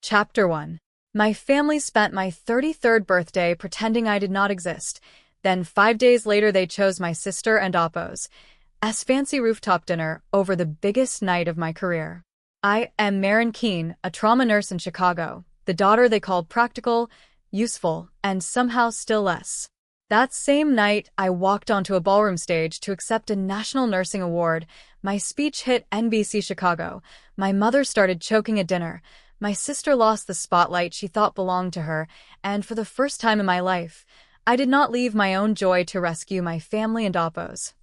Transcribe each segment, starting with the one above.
Chapter 1. My family spent my 33rd birthday pretending I did not exist. Then 5 days later they chose my sister and Oppo's as fancy rooftop dinner over the biggest night of my career. I am Maren Keane, a trauma nurse in Chicago, the daughter they called practical, useful, and somehow still less. That same night, I walked onto a ballroom stage to accept a National Nursing Award. My speech hit NBC Chicago. My mother started choking at dinner. My sister lost the spotlight she thought belonged to her, and for the first time in my life, I did not leave my own joy to rescue my family and Oppo's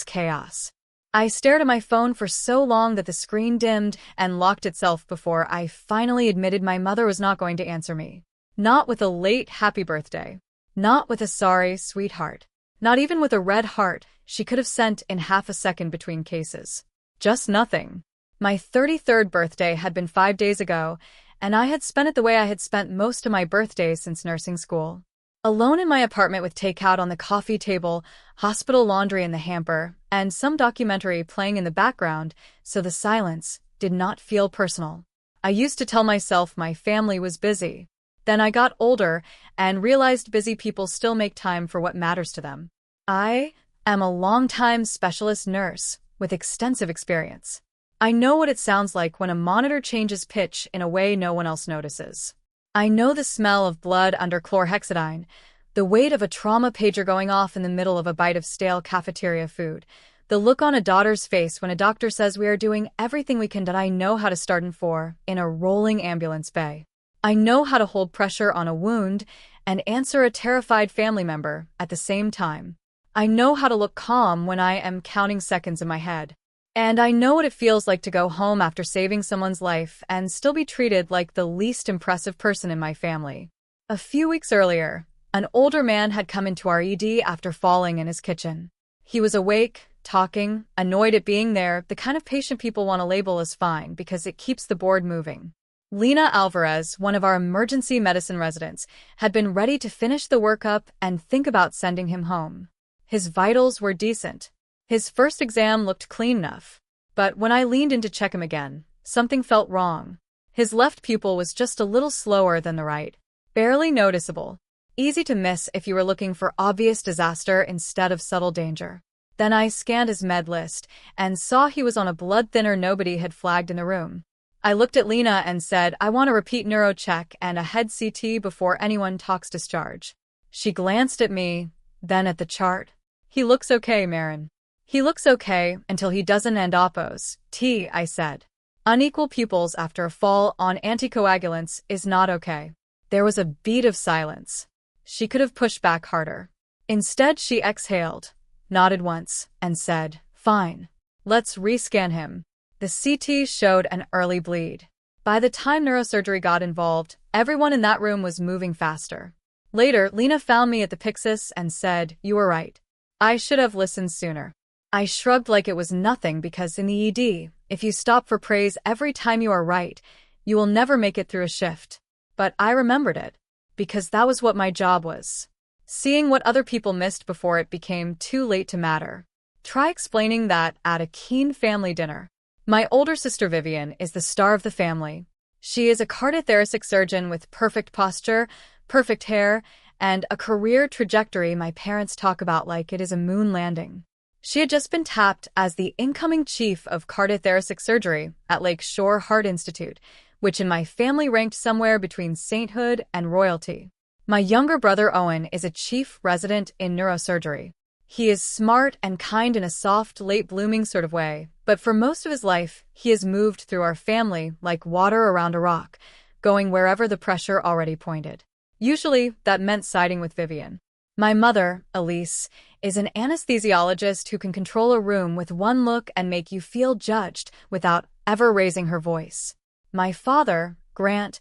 chaos. I stared at my phone for so long that the screen dimmed and locked itself before I finally admitted my mother was not going to answer me. Not with a late happy birthday. Not with a sorry sweetheart. Not even with a red heart she could have sent in half a second between cases. Just nothing. My 33rd birthday had been 5 days ago, and I had spent it the way I had spent most of my birthdays since nursing school. Alone in my apartment with takeout on the coffee table, hospital laundry in the hamper, and some documentary playing in the background, so the silence did not feel personal. I used to tell myself my family was busy. Then I got older and realized busy people still make time for what matters to them. I am a longtime specialist nurse with extensive experience. I know what it sounds like when a monitor changes pitch in a way no one else notices. I know the smell of blood under chlorhexidine, the weight of a trauma pager going off in the middle of a bite of stale cafeteria food, the look on a daughter's face when a doctor says we are doing everything we can that I know how to start in a rolling ambulance bay. I know how to hold pressure on a wound and answer a terrified family member at the same time. I know how to look calm when I am counting seconds in my head. And I know what it feels like to go home after saving someone's life and still be treated like the least impressive person in my family. A few weeks earlier, an older man had come into our ED after falling in his kitchen. He was awake, talking, annoyed at being there, the kind of patient people want to label as fine because it keeps the board moving. Lena Alvarez, one of our emergency medicine residents, had been ready to finish the workup and think about sending him home. His vitals were decent. His first exam looked clean enough. But when I leaned in to check him again, something felt wrong. His left pupil was just a little slower than the right. Barely noticeable. Easy to miss if you were looking for obvious disaster instead of subtle danger. Then I scanned his med list and saw he was on a blood thinner nobody had flagged in the room. I looked at Lena and said, I want a repeat neuro check and a head CT before anyone talks discharge. She glanced at me, then at the chart. He looks okay, Maren. He looks okay until he doesn't and Oppo's I said. Unequal pupils after a fall on anticoagulants is not okay. There was a beat of silence. She could have pushed back harder. Instead, she exhaled, nodded once, and said, fine. Let's rescan him. The CT showed an early bleed. By the time neurosurgery got involved, everyone in that room was moving faster. Later, Lena found me at the Pyxis and said, you were right. I should have listened sooner. I shrugged like it was nothing because in the ED, if you stop for praise every time you are right, you will never make it through a shift. But I remembered it, because that was what my job was. Seeing what other people missed before it became too late to matter. Try explaining that at a Keane family dinner. My older sister Vivian is the star of the family. She is a cardiothoracic surgeon with perfect posture, perfect hair, and a career trajectory my parents talk about like it is a moon landing. She had just been tapped as the incoming chief of cardiothoracic surgery at Lake Shore Heart Institute, which in my family ranked somewhere between sainthood and royalty. My younger brother Owen is a chief resident in neurosurgery. He is smart and kind in a soft, late-blooming sort of way, but for most of his life, he has moved through our family like water around a rock, going wherever the pressure already pointed. Usually, that meant siding with Vivian. My mother, Elise, is an anesthesiologist who can control a room with one look and make you feel judged without ever raising her voice. My father, Grant,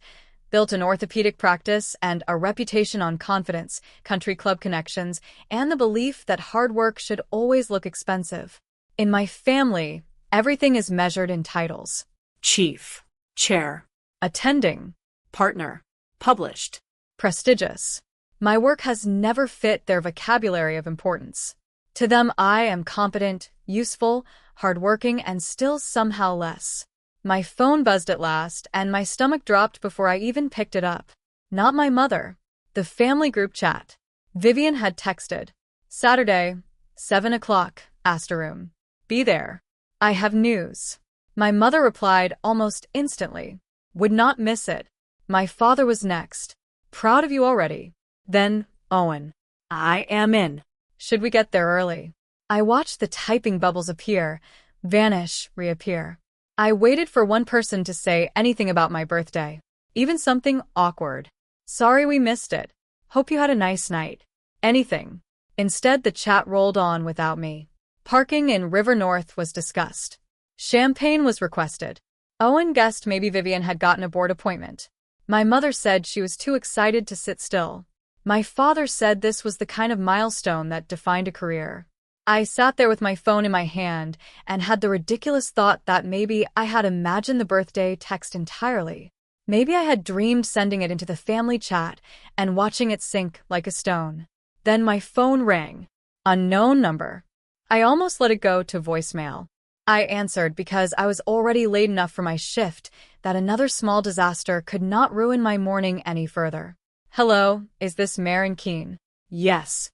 built an orthopedic practice and a reputation on confidence, country club connections, and the belief that hard work should always look expensive. In my family, everything is measured in titles. Chief, chair, Attending, partner, published. prestigious. My work has never fit their vocabulary of importance. To them, I am competent, useful, hardworking, and still somehow less. My phone buzzed at last, and my stomach dropped before I even picked it up. Not my mother. The family group chat. Vivian had texted. Saturday, 7 o'clock, Asteroom. Be there. I have news. My mother replied almost instantly. Would not miss it. My father was next. Proud of you already. Then, Owen. I am in. Should we get there early? I watched the typing bubbles appear, vanish, reappear. I waited for one person to say anything about my birthday. Even something awkward. Sorry we missed it. Hope you had a nice night. Anything. Instead, the chat rolled on without me. Parking in River North was discussed. Champagne was requested. Owen guessed maybe Vivian had gotten a board appointment. My mother said she was too excited to sit still. My father said this was the kind of milestone that defined a career. I sat there with my phone in my hand and had the ridiculous thought that maybe I had imagined the birthday text entirely. Maybe I had dreamed sending it into the family chat and watching it sink like a stone. Then my phone rang. Unknown number. I almost let it go to voicemail. I answered because I was already late enough for my shift that another small disaster could not ruin my morning any further. Hello, is this Maren Keane? Yes.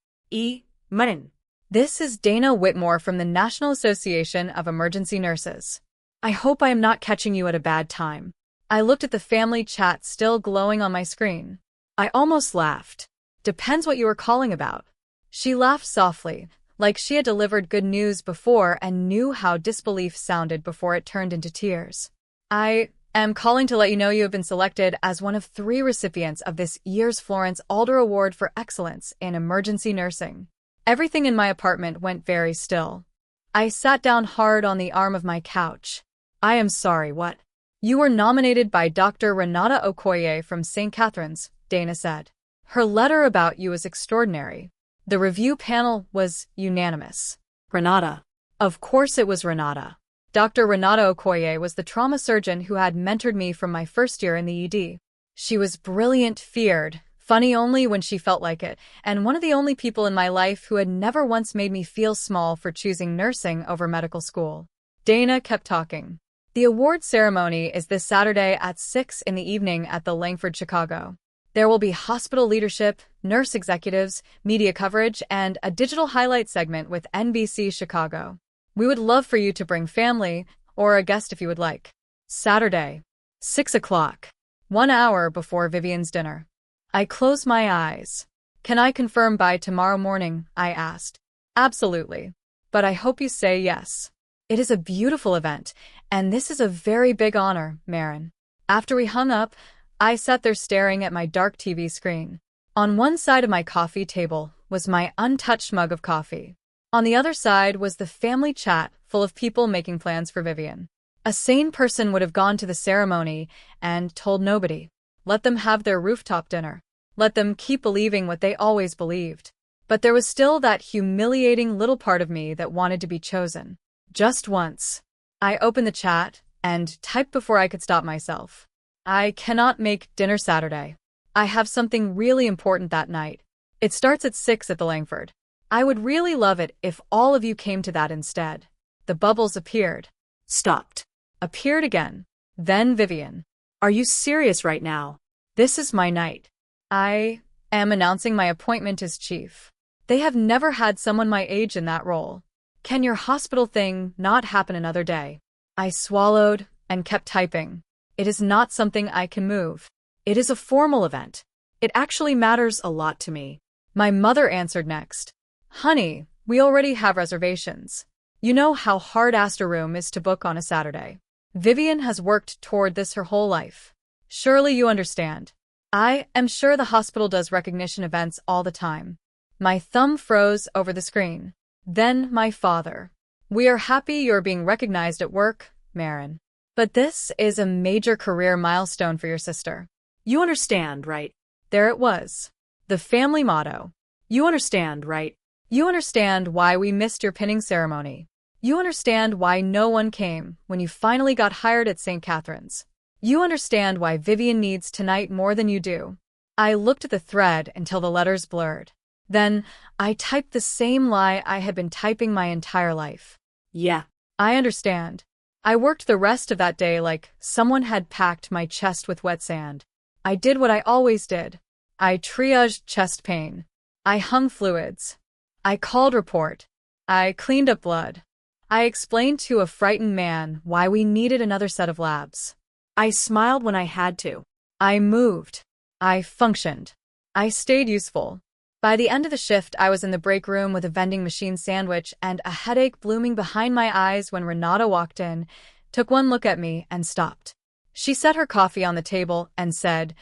Maren. This is Dana Whitmore from the National Association of Emergency Nurses. I hope I am not catching you at a bad time. I looked at the family chat still glowing on my screen. I almost laughed. Depends what you were calling about. She laughed softly, like she had delivered good news before and knew how disbelief sounded before it turned into tears. I am calling to let you know you have been selected as one of 3 recipients of this year's Florence Alder Award for Excellence in Emergency Nursing. Everything in my apartment went very still. I sat down hard on the arm of my couch. I am sorry, what? You were nominated by Dr. Renata Okoye from St. Catherine's, Dana said. Her letter about you is extraordinary. The review panel was unanimous. Renata. Of course it was Renata. Dr. Renata Okoye was the trauma surgeon who had mentored me from my first year in the ED. She was brilliant, feared, funny only when she felt like it, and one of the only people in my life who had never once made me feel small for choosing nursing over medical school. Dana kept talking. The award ceremony is this Saturday at 6 in the evening at the Langford, Chicago. There will be hospital leadership, nurse executives, media coverage, and a digital highlight segment with NBC Chicago. We would love for you to bring family, or a guest if you would like. Saturday, 6 o'clock, 1 hour before Vivian's dinner. I closed my eyes. Can I confirm by tomorrow morning? I asked. Absolutely. But I hope you say yes. It is a beautiful event, and this is a very big honor, Maren. After we hung up, I sat there staring at my dark TV screen. On one side of my coffee table was my untouched mug of coffee. On the other side was the family chat full of people making plans for Vivian. A sane person would have gone to the ceremony and told nobody. Let them have their rooftop dinner. Let them keep believing what they always believed. But there was still that humiliating little part of me that wanted to be chosen. Just once. I opened the chat and typed before I could stop myself. I cannot make dinner Saturday. I have something really important that night. It starts at 6 at the Langford. I would really love it if all of you came to that instead. The bubbles appeared. Stopped. Appeared again. Then Vivian. Are you serious right now? This is my night. I am announcing my appointment as chief. They have never had someone my age in that role. Can your hospital thing not happen another day? I swallowed and kept typing. It is not something I can move. It is a formal event. It actually matters a lot to me. My mother answered next. Honey, we already have reservations. You know how hard Asteroom is to book on a Saturday. Vivian has worked toward this her whole life. Surely you understand. I am sure the hospital does recognition events all the time. My thumb froze over the screen. Then my father. We are happy you're being recognized at work, Maren. But this is a major career milestone for your sister. You understand, right? There it was. The family motto. You understand, right? You understand why we missed your pinning ceremony. You understand why no one came when you finally got hired at St. Catherine's. You understand why Vivian needs tonight more than you do. I looked at the thread until the letters blurred. Then, I typed the same lie I had been typing my entire life. Yeah. I understand. I worked the rest of that day like someone had packed my chest with wet sand. I did what I always did. I triaged chest pain. I hung fluids. I called report. I cleaned up blood. I explained to a frightened man why we needed another set of labs. I smiled when I had to. I moved. I functioned. I stayed useful. By the end of the shift, I was in the break room with a vending machine sandwich and a headache blooming behind my eyes when Renata walked in, took one look at me, and stopped. She set her coffee on the table and said,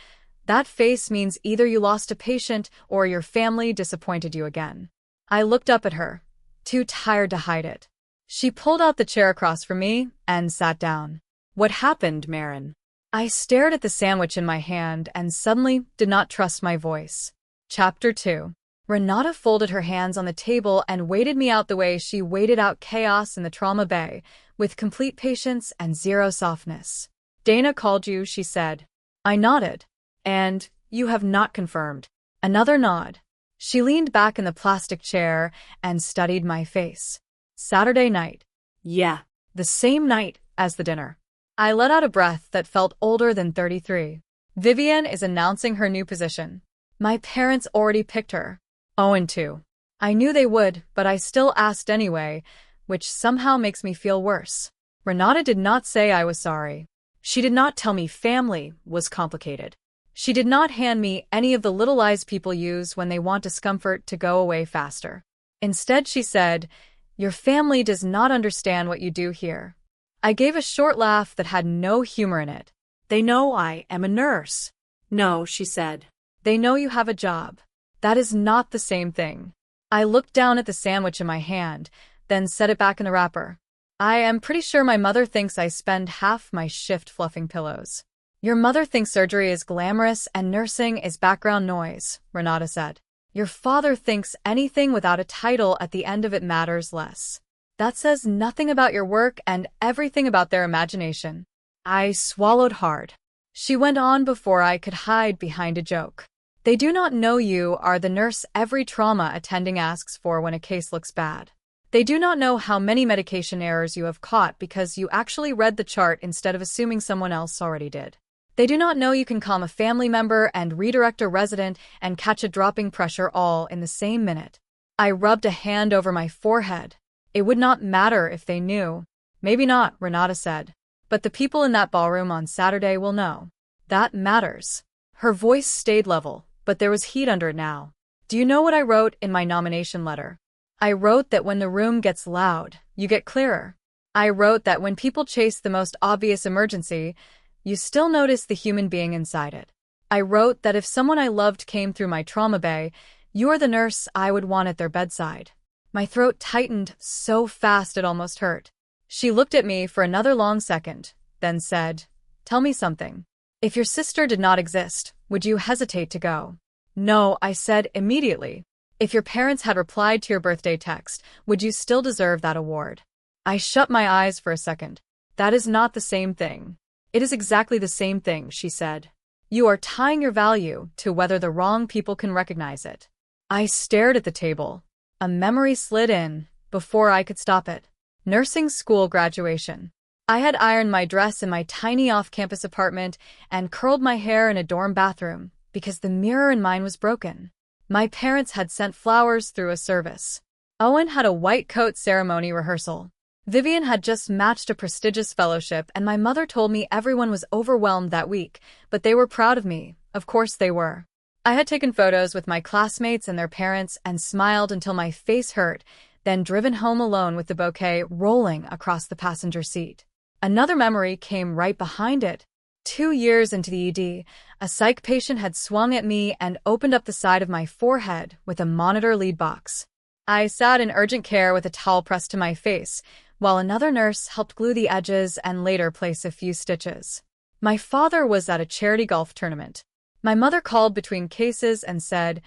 "That face means either you lost a patient or your family disappointed you again." I looked up at her, too tired to hide it. She pulled out the chair across from me and sat down. What happened, Maren? I stared at the sandwich in my hand and suddenly did not trust my voice. Chapter 2. Renata folded her hands on the table and waited me out the way she waited out chaos in the trauma bay, with complete patience and zero softness. "Dana called you," she said. I nodded. "And you have not confirmed." Another nod. She leaned back in the plastic chair and studied my face. "Saturday night." Yeah. The same night as the dinner. I let out a breath that felt older than 33. "Vivian is announcing her new position. My parents already picked her." 0-2. I knew they would, but I still asked anyway, which somehow makes me feel worse. Renata did not say I was sorry. She did not tell me family was complicated. She did not hand me any of the little lies people use when they want discomfort to go away faster. Instead, she said, "Your family does not understand what you do here." I gave a short laugh that had no humor in it. They know I am a nurse. No, she said. They know you have a job. That is not the same thing. I looked down at the sandwich in my hand, then set it back in the wrapper. I am pretty sure my mother thinks I spend half my shift fluffing pillows. "Your mother thinks surgery is glamorous and nursing is background noise," Renata said. "Your father thinks anything without a title at the end of it matters less. That says nothing about your work and everything about their imagination." I swallowed hard. She went on before I could hide behind a joke. "They do not know you are the nurse every trauma attending asks for when a case looks bad. They do not know how many medication errors you have caught because you actually read the chart instead of assuming someone else already did. They do not know you can calm a family member and redirect a resident and catch a dropping pressure all in the same minute." I rubbed a hand over my forehead. "It would not matter if they knew." "Maybe not," Renata said. "But the people in that ballroom on Saturday will know. That matters." Her voice stayed level, but there was heat under it now. "Do you know what I wrote in my nomination letter? I wrote that when the room gets loud, you get clearer. I wrote that when people chase the most obvious emergency, you still notice the human being inside it. I wrote that if someone I loved came through my trauma bay, you are the nurse I would want at their bedside." My throat tightened so fast it almost hurt. She looked at me for another long second, then said, "Tell me something. If your sister did not exist, would you hesitate to go?" "No," I said immediately. "If your parents had replied to your birthday text, would you still deserve that award?" I shut my eyes for a second. "That is not the same thing." "It is exactly the same thing," she said. "You are tying your value to whether the wrong people can recognize it." I stared at the table. A memory slid in before I could stop it. Nursing school graduation. I had ironed my dress in my tiny off-campus apartment and curled my hair in a dorm bathroom because the mirror in mine was broken. My parents had sent flowers through a service. Owen had a white coat ceremony rehearsal. Vivian had just matched a prestigious fellowship, and my mother told me everyone was overwhelmed that week, but they were proud of me. Of course they were. I had taken photos with my classmates and their parents and smiled until my face hurt, then driven home alone with the bouquet rolling across the passenger seat. Another memory came right behind it. 2 years into the ED, a psych patient had swung at me and opened up the side of my forehead with a monitor lead box. I sat in urgent care with a towel pressed to my face, while another nurse helped glue the edges and later place a few stitches. My father was at a charity golf tournament. My mother called between cases and said,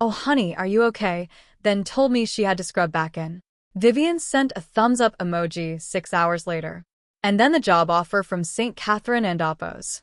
"Oh honey, are you okay?" then told me she had to scrub back in. Vivian sent a thumbs-up emoji 6 hours later. And then the job offer from St. Catherine and Oppos.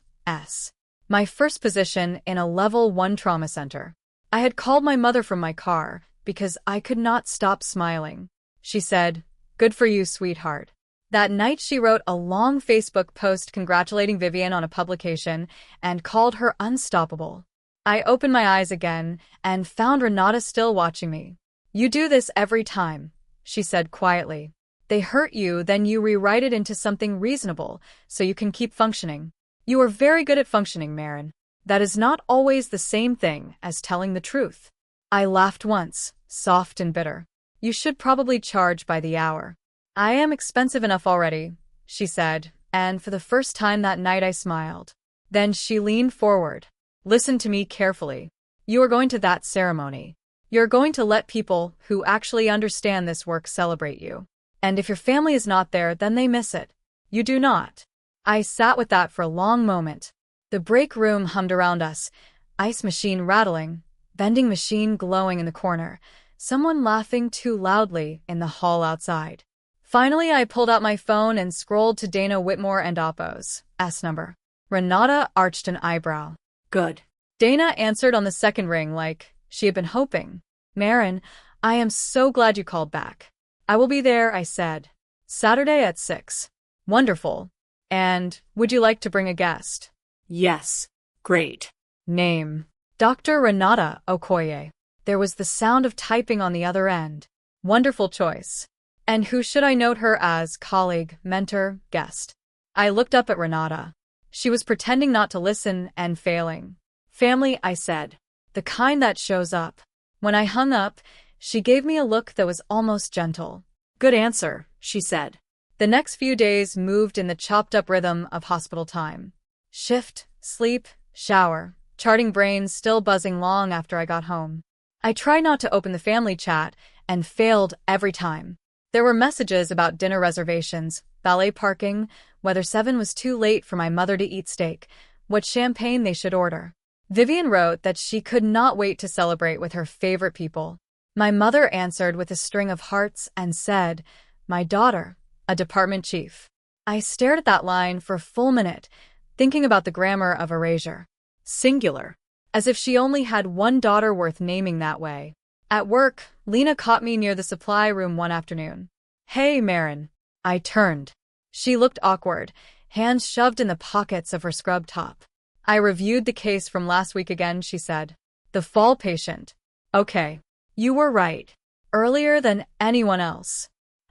My first position in a level 1 trauma center. I had called my mother from my car because I could not stop smiling. She said, "Good for you, sweetheart." That night she wrote a long Facebook post congratulating Vivian on a publication and called her unstoppable. I opened my eyes again and found Renata still watching me. "You do this every time," she said quietly. "They hurt you, then you rewrite it into something reasonable so you can keep functioning. You are very good at functioning, Maren. That is not always the same thing as telling the truth." I laughed once, soft and bitter. "You should probably charge by the hour." "I am expensive enough already," she said, and for the first time that night I smiled. Then she leaned forward. "Listen to me carefully. You are going to that ceremony. You're going to let people who actually understand this work celebrate you. And if your family is not there, then they miss it. You do not." I sat with that for a long moment. The break room hummed around us, ice machine rattling, vending machine glowing in the corner, someone laughing too loudly in the hall outside. Finally, I pulled out my phone and scrolled to Dana Whitmore and Oppo's S number. Renata arched an eyebrow. Good. Dana answered on the second ring like she had been hoping. "Maren, I am so glad you called back." "I will be there," I said. "Saturday at 6. "Wonderful. And would you like to bring a guest?" Yes. Great. "Name?" "Dr. Renata Okoye." There was the sound of typing on the other end. "Wonderful choice. And who should I note her as? Colleague, mentor, guest?" I looked up at Renata. She was pretending not to listen and failing. "Family," I said. "The kind that shows up." When I hung up, she gave me a look that was almost gentle. Good answer, she said. The next few days moved in the chopped-up rhythm of hospital time. Shift, sleep, shower, charting brains still buzzing long after I got home. I tried not to open the family chat and failed every time. There were messages about dinner reservations, valet parking, whether 7 was too late for my mother to eat steak, what champagne they should order. Vivian wrote that she could not wait to celebrate with her favorite people. My mother answered with a string of hearts and said, "My daughter, a department chief." I stared at that line for a full minute, thinking about the grammar of erasure. Singular. As if she only had one daughter worth naming that way. At work, Lena caught me near the supply room one afternoon. "Hey, Maren." I turned. She looked awkward, hands shoved in the pockets of her scrub top. "I reviewed the case from last week again," she said. "The fall patient." "Okay. You were right. Earlier than anyone else.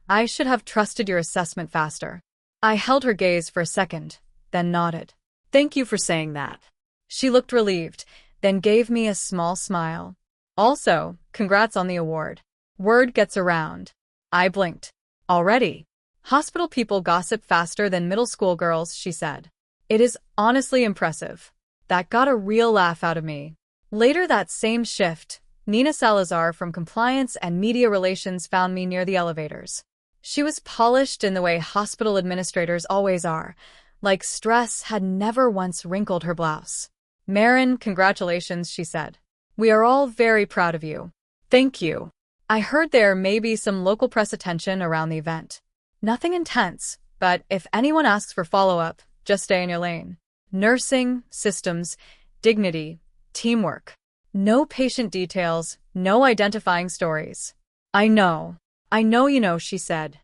I should have trusted your assessment faster." I held her gaze for a second, then nodded. "Thank you for saying that." She looked relieved, then gave me a small smile. "Also, congrats on the award. Word gets around." I blinked. "Already? Hospital people gossip faster than middle school girls," she said. "It is honestly impressive." That got a real laugh out of me. Later that same shift, Nina Salazar from Compliance and Media Relations found me near the elevators. She was polished in the way hospital administrators always are, like stress had never once wrinkled her blouse. "Maren, congratulations," she said. "We are all very proud of you." "Thank you." I heard there may be some local press attention around the event. Nothing intense, but if anyone asks for follow-up, just stay in your lane. Nursing, systems, dignity, teamwork. No patient details, no identifying stories. I know you know," she said.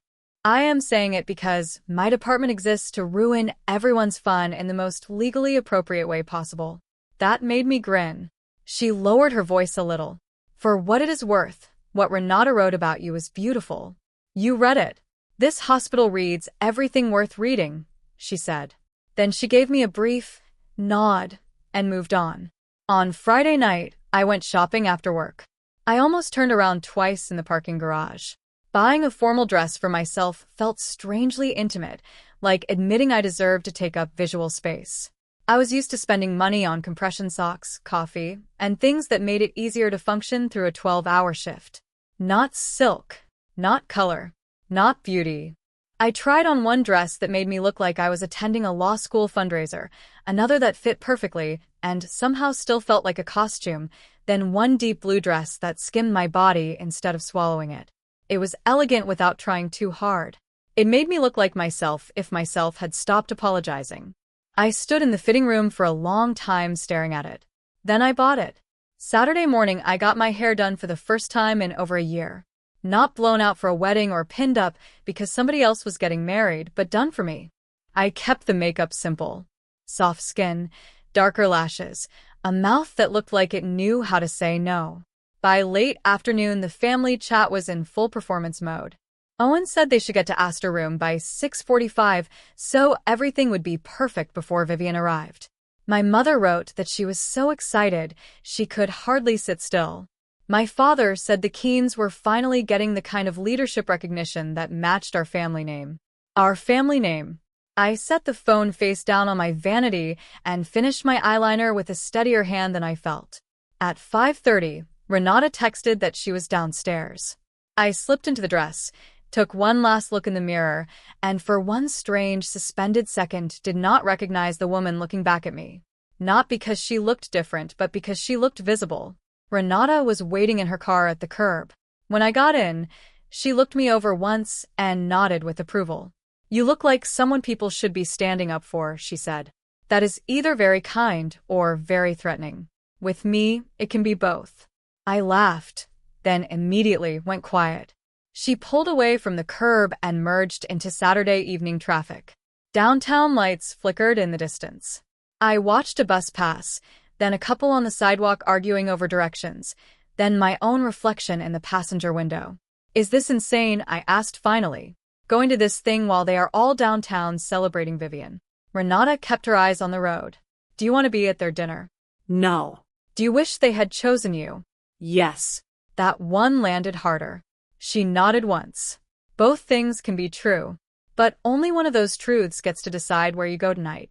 "I am saying it because my department exists to ruin everyone's fun in the most legally appropriate way possible." That made me grin. She lowered her voice a little. "For what it is worth, what Renata wrote about you is beautiful. You read it. This hospital reads everything worth reading," she said. Then she gave me a brief nod and moved on. On Friday night, I went shopping after work. I almost turned around twice in the parking garage. Buying a formal dress for myself felt strangely intimate, like admitting I deserved to take up visual space. I was used to spending money on compression socks, coffee, and things that made it easier to function through a 12-hour shift. Not silk, not color, not beauty. I tried on one dress that made me look like I was attending a law school fundraiser, another that fit perfectly and somehow still felt like a costume, then one deep blue dress that skimmed my body instead of swallowing it. It was elegant without trying too hard. It made me look like myself if myself had stopped apologizing. I stood in the fitting room for a long time staring at it. Then I bought it. Saturday morning I got my hair done for the first time in over a year. Not blown out for a wedding or pinned up because somebody else was getting married, but done for me. I kept the makeup simple. Soft skin, darker lashes, a mouth that looked like it knew how to say no. By late afternoon, the family chat was in full performance mode. Owen said they should get to Astor Room by 6:45, so everything would be perfect before Vivian arrived. My mother wrote that she was so excited she could hardly sit still. My father said the Keanes were finally getting the kind of leadership recognition that matched our family name. Our family name. I set the phone face down on my vanity and finished my eyeliner with a steadier hand than I felt. At 5:30, Renata texted that she was downstairs. I slipped into the dress, took one last look in the mirror, and for one strange, suspended second did not recognize the woman looking back at me. Not because she looked different, but because she looked visible. Renata was waiting in her car at the curb. When I got in, she looked me over once and nodded with approval. "You look like someone people should be standing up for," she said. "That is either very kind or very threatening. With me, it can be both." I laughed, then immediately went quiet. She pulled away from the curb and merged into Saturday evening traffic. Downtown lights flickered in the distance. I watched a bus pass, then a couple on the sidewalk arguing over directions, then my own reflection in the passenger window. "Is this insane?" I asked finally. "Going to this thing while they are all downtown celebrating Vivian?" Renata kept her eyes on the road. "Do you want to be at their dinner?" No. "Do you wish they had chosen you?" Yes. That one landed harder. She nodded once. Both things can be true, but only one of those truths gets to decide where you go tonight.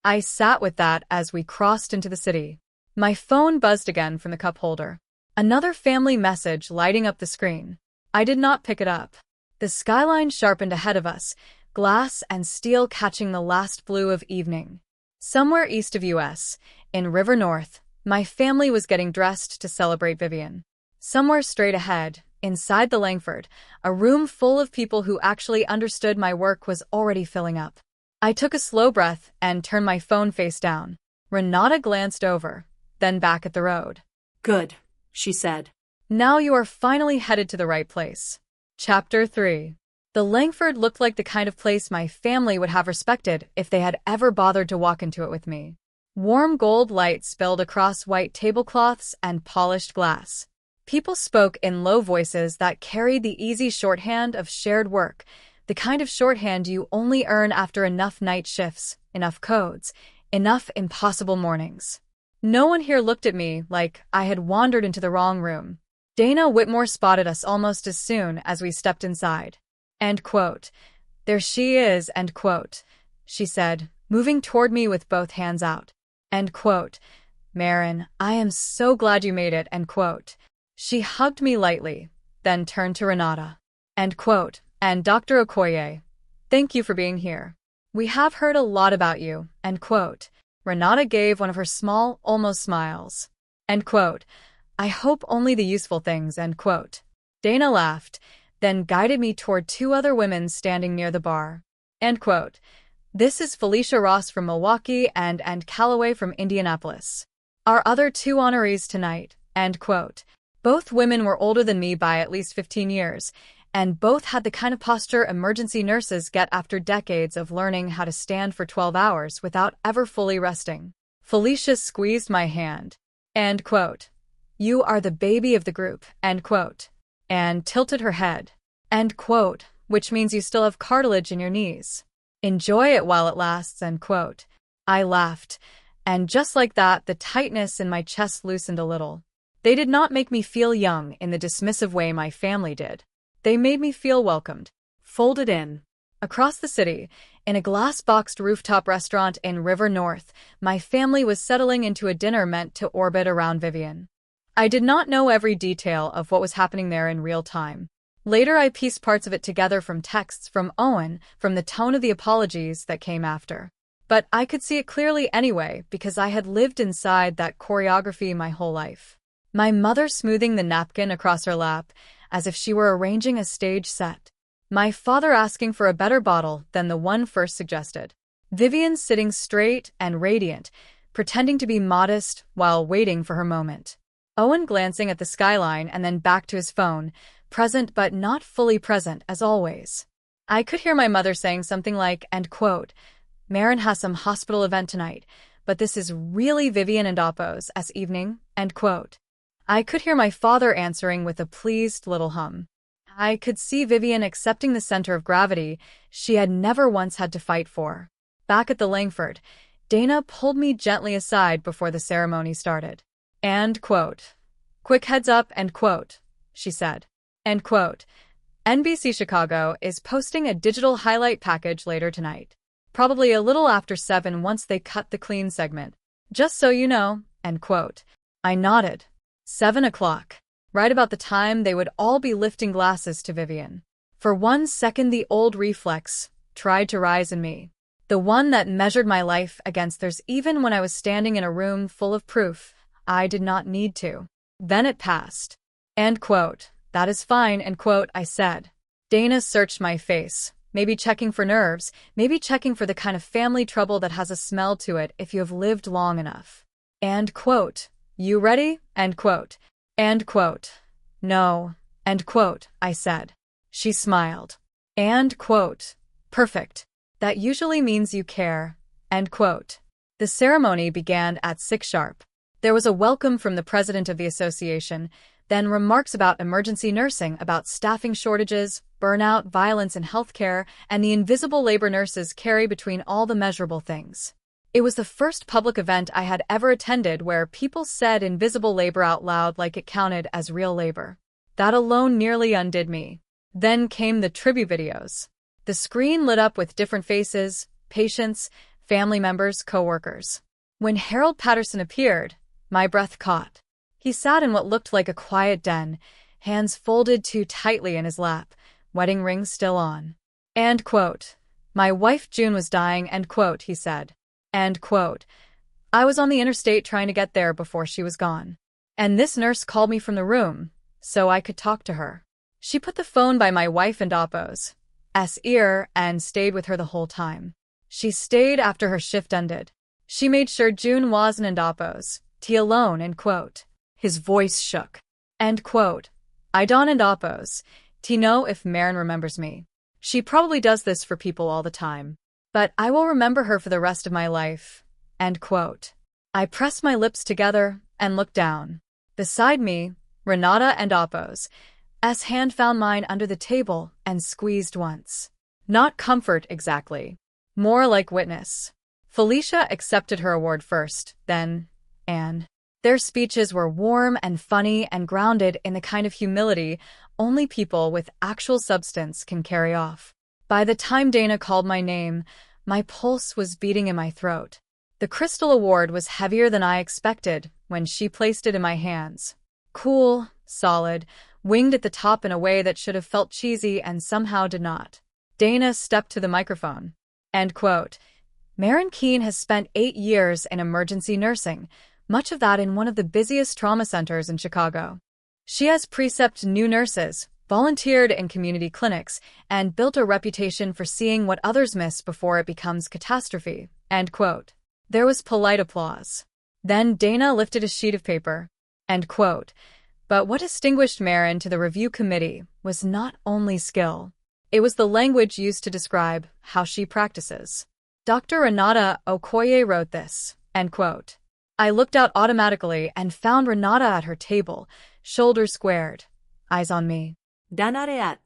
I sat with that as we crossed into the city. My phone buzzed again from the cup holder. Another family message lighting up the screen. I did not pick it up. The skyline sharpened ahead of us, glass and steel catching the last blue of evening. Somewhere east of US, in River North, my family was getting dressed to celebrate Vivian. Somewhere straight ahead, inside the Langford, a room full of people who actually understood my work was already filling up. I took a slow breath and turned my phone face down. Renata glanced over, then back at the road. "Good," she said. "Now you are finally headed to the right place." Chapter 3. The Langford looked like the kind of place my family would have respected if they had ever bothered to walk into it with me. Warm gold light spilled across white tablecloths and polished glass. People spoke in low voices that carried the easy shorthand of shared work, the kind of shorthand you only earn after enough night shifts, enough codes, enough impossible mornings. No one here looked at me like I had wandered into the wrong room. Dana Whitmore spotted us almost as soon as we stepped inside. End quote. "There she is," end quote, she said, moving toward me with both hands out. End quote. "Maren, I am so glad you made it," end quote. She hugged me lightly, then turned to Renata. End quote. "And Dr. Okoye, thank you for being here. We have heard a lot about you," end quote. Renata gave one of her small, almost smiles. End quote. "I hope only the useful things," end quote. Dana laughed, then guided me toward two other women standing near the bar. End quote. "This is Felicia Ross from Milwaukee and Calloway from Indianapolis. Our other two honorees tonight," end quote. Both women were older than me by at least 15 years, and both had the kind of posture emergency nurses get after decades of learning how to stand for 12 hours without ever fully resting. Felicia squeezed my hand. End quote. "You are the baby of the group," end quote, and tilted her head. End quote, "which means you still have cartilage in your knees. Enjoy it while it lasts," end quote. I laughed, and just like that, the tightness in my chest loosened a little. They did not make me feel young in the dismissive way my family did. They made me feel welcomed, folded in. Across the city, in a glass-boxed rooftop restaurant in River North, my family was settling into a dinner meant to orbit around Vivian. I did not know every detail of what was happening there in real time. Later I pieced parts of it together from texts from Owen, from the tone of the apologies that came after. But I could see it clearly anyway because I had lived inside that choreography my whole life. My mother smoothing the napkin across her lap, as if she were arranging a stage set. My father asking for a better bottle than the one first suggested. Vivian sitting straight and radiant, pretending to be modest while waiting for her moment. Owen glancing at the skyline and then back to his phone, present but not fully present as always. I could hear my mother saying something like, end quote, Maren has some hospital event tonight, but this is really Vivian and Oppo's as evening, end quote. I could hear my father answering with a pleased little hum. I could see Vivian accepting the center of gravity she had never once had to fight for. Back at the Langford, Dana pulled me gently aside before the ceremony started. End quote. Quick heads up, end quote, she said. End quote. NBC Chicago is posting a digital highlight package later tonight. Probably a little after 7 once they cut the clean segment. Just so you know, end quote. I nodded. 7 o'clock. Right about the time they would all be lifting glasses to Vivian. For 1 second the old reflex tried to rise in me. The one that measured my life against theirs even when I was standing in a room full of proof I did not need to. Then it passed. End quote. That is fine, end quote, I said. Dana searched my face, maybe checking for nerves, maybe checking for the kind of family trouble that has a smell to it if you have lived long enough. End quote. You ready? End quote. End quote. No. End quote, I said. She smiled. End quote. Perfect. That usually means you care. End quote. The ceremony began at 6 sharp. There was a welcome from the president of the association, then remarks about emergency nursing, about staffing shortages, burnout, violence in healthcare, and the invisible labor nurses carry between all the measurable things. It was the first public event I had ever attended where people said invisible labor out loud like it counted as real labor. That alone nearly undid me. Then came the tribute videos. The screen lit up with different faces, patients, family members, co-workers. When Harold Patterson appeared, my breath caught. He sat in what looked like a quiet den, hands folded too tightly in his lap, wedding ring still on. End quote. My wife June was dying, end quote, he said. End quote. I was on the interstate trying to get there before she was gone. And this nurse called me from the room, so I could talk to her. She put the phone by my wife and Oppo's ear and stayed with her the whole time. She stayed after her shift ended. She made sure June wasn't in Oppo's alone, end quote. His voice shook. End quote. I don't and Oppo's know if Maren remembers me. She probably does this for people all the time. But I will remember her for the rest of my life. End quote. I pressed my lips together and looked down. Beside me, Renata and Oppo's hand found mine under the table and squeezed once. Not comfort exactly. More like witness. Felicia accepted her award first, then Anne. Their speeches were warm and funny and grounded in the kind of humility only people with actual substance can carry off. By the time Dana called my name, my pulse was beating in my throat. The Crystal Award was heavier than I expected when she placed it in my hands. Cool, solid, winged at the top in a way that should have felt cheesy and somehow did not. Dana stepped to the microphone. End quote. Maren Keane has spent 8 years in emergency nursing, much of that in one of the busiest trauma centers in Chicago. She has precepted new nurses, volunteered in community clinics, and built a reputation for seeing what others miss before it becomes catastrophe. End quote. There was polite applause. Then Dana lifted a sheet of paper. End quote. But what distinguished Maren to the review committee was not only skill. It was the language used to describe how she practices. Dr. Renata Okoye wrote this. End quote. I looked out automatically and found Renata at her table, shoulders squared, eyes on me. Danareat.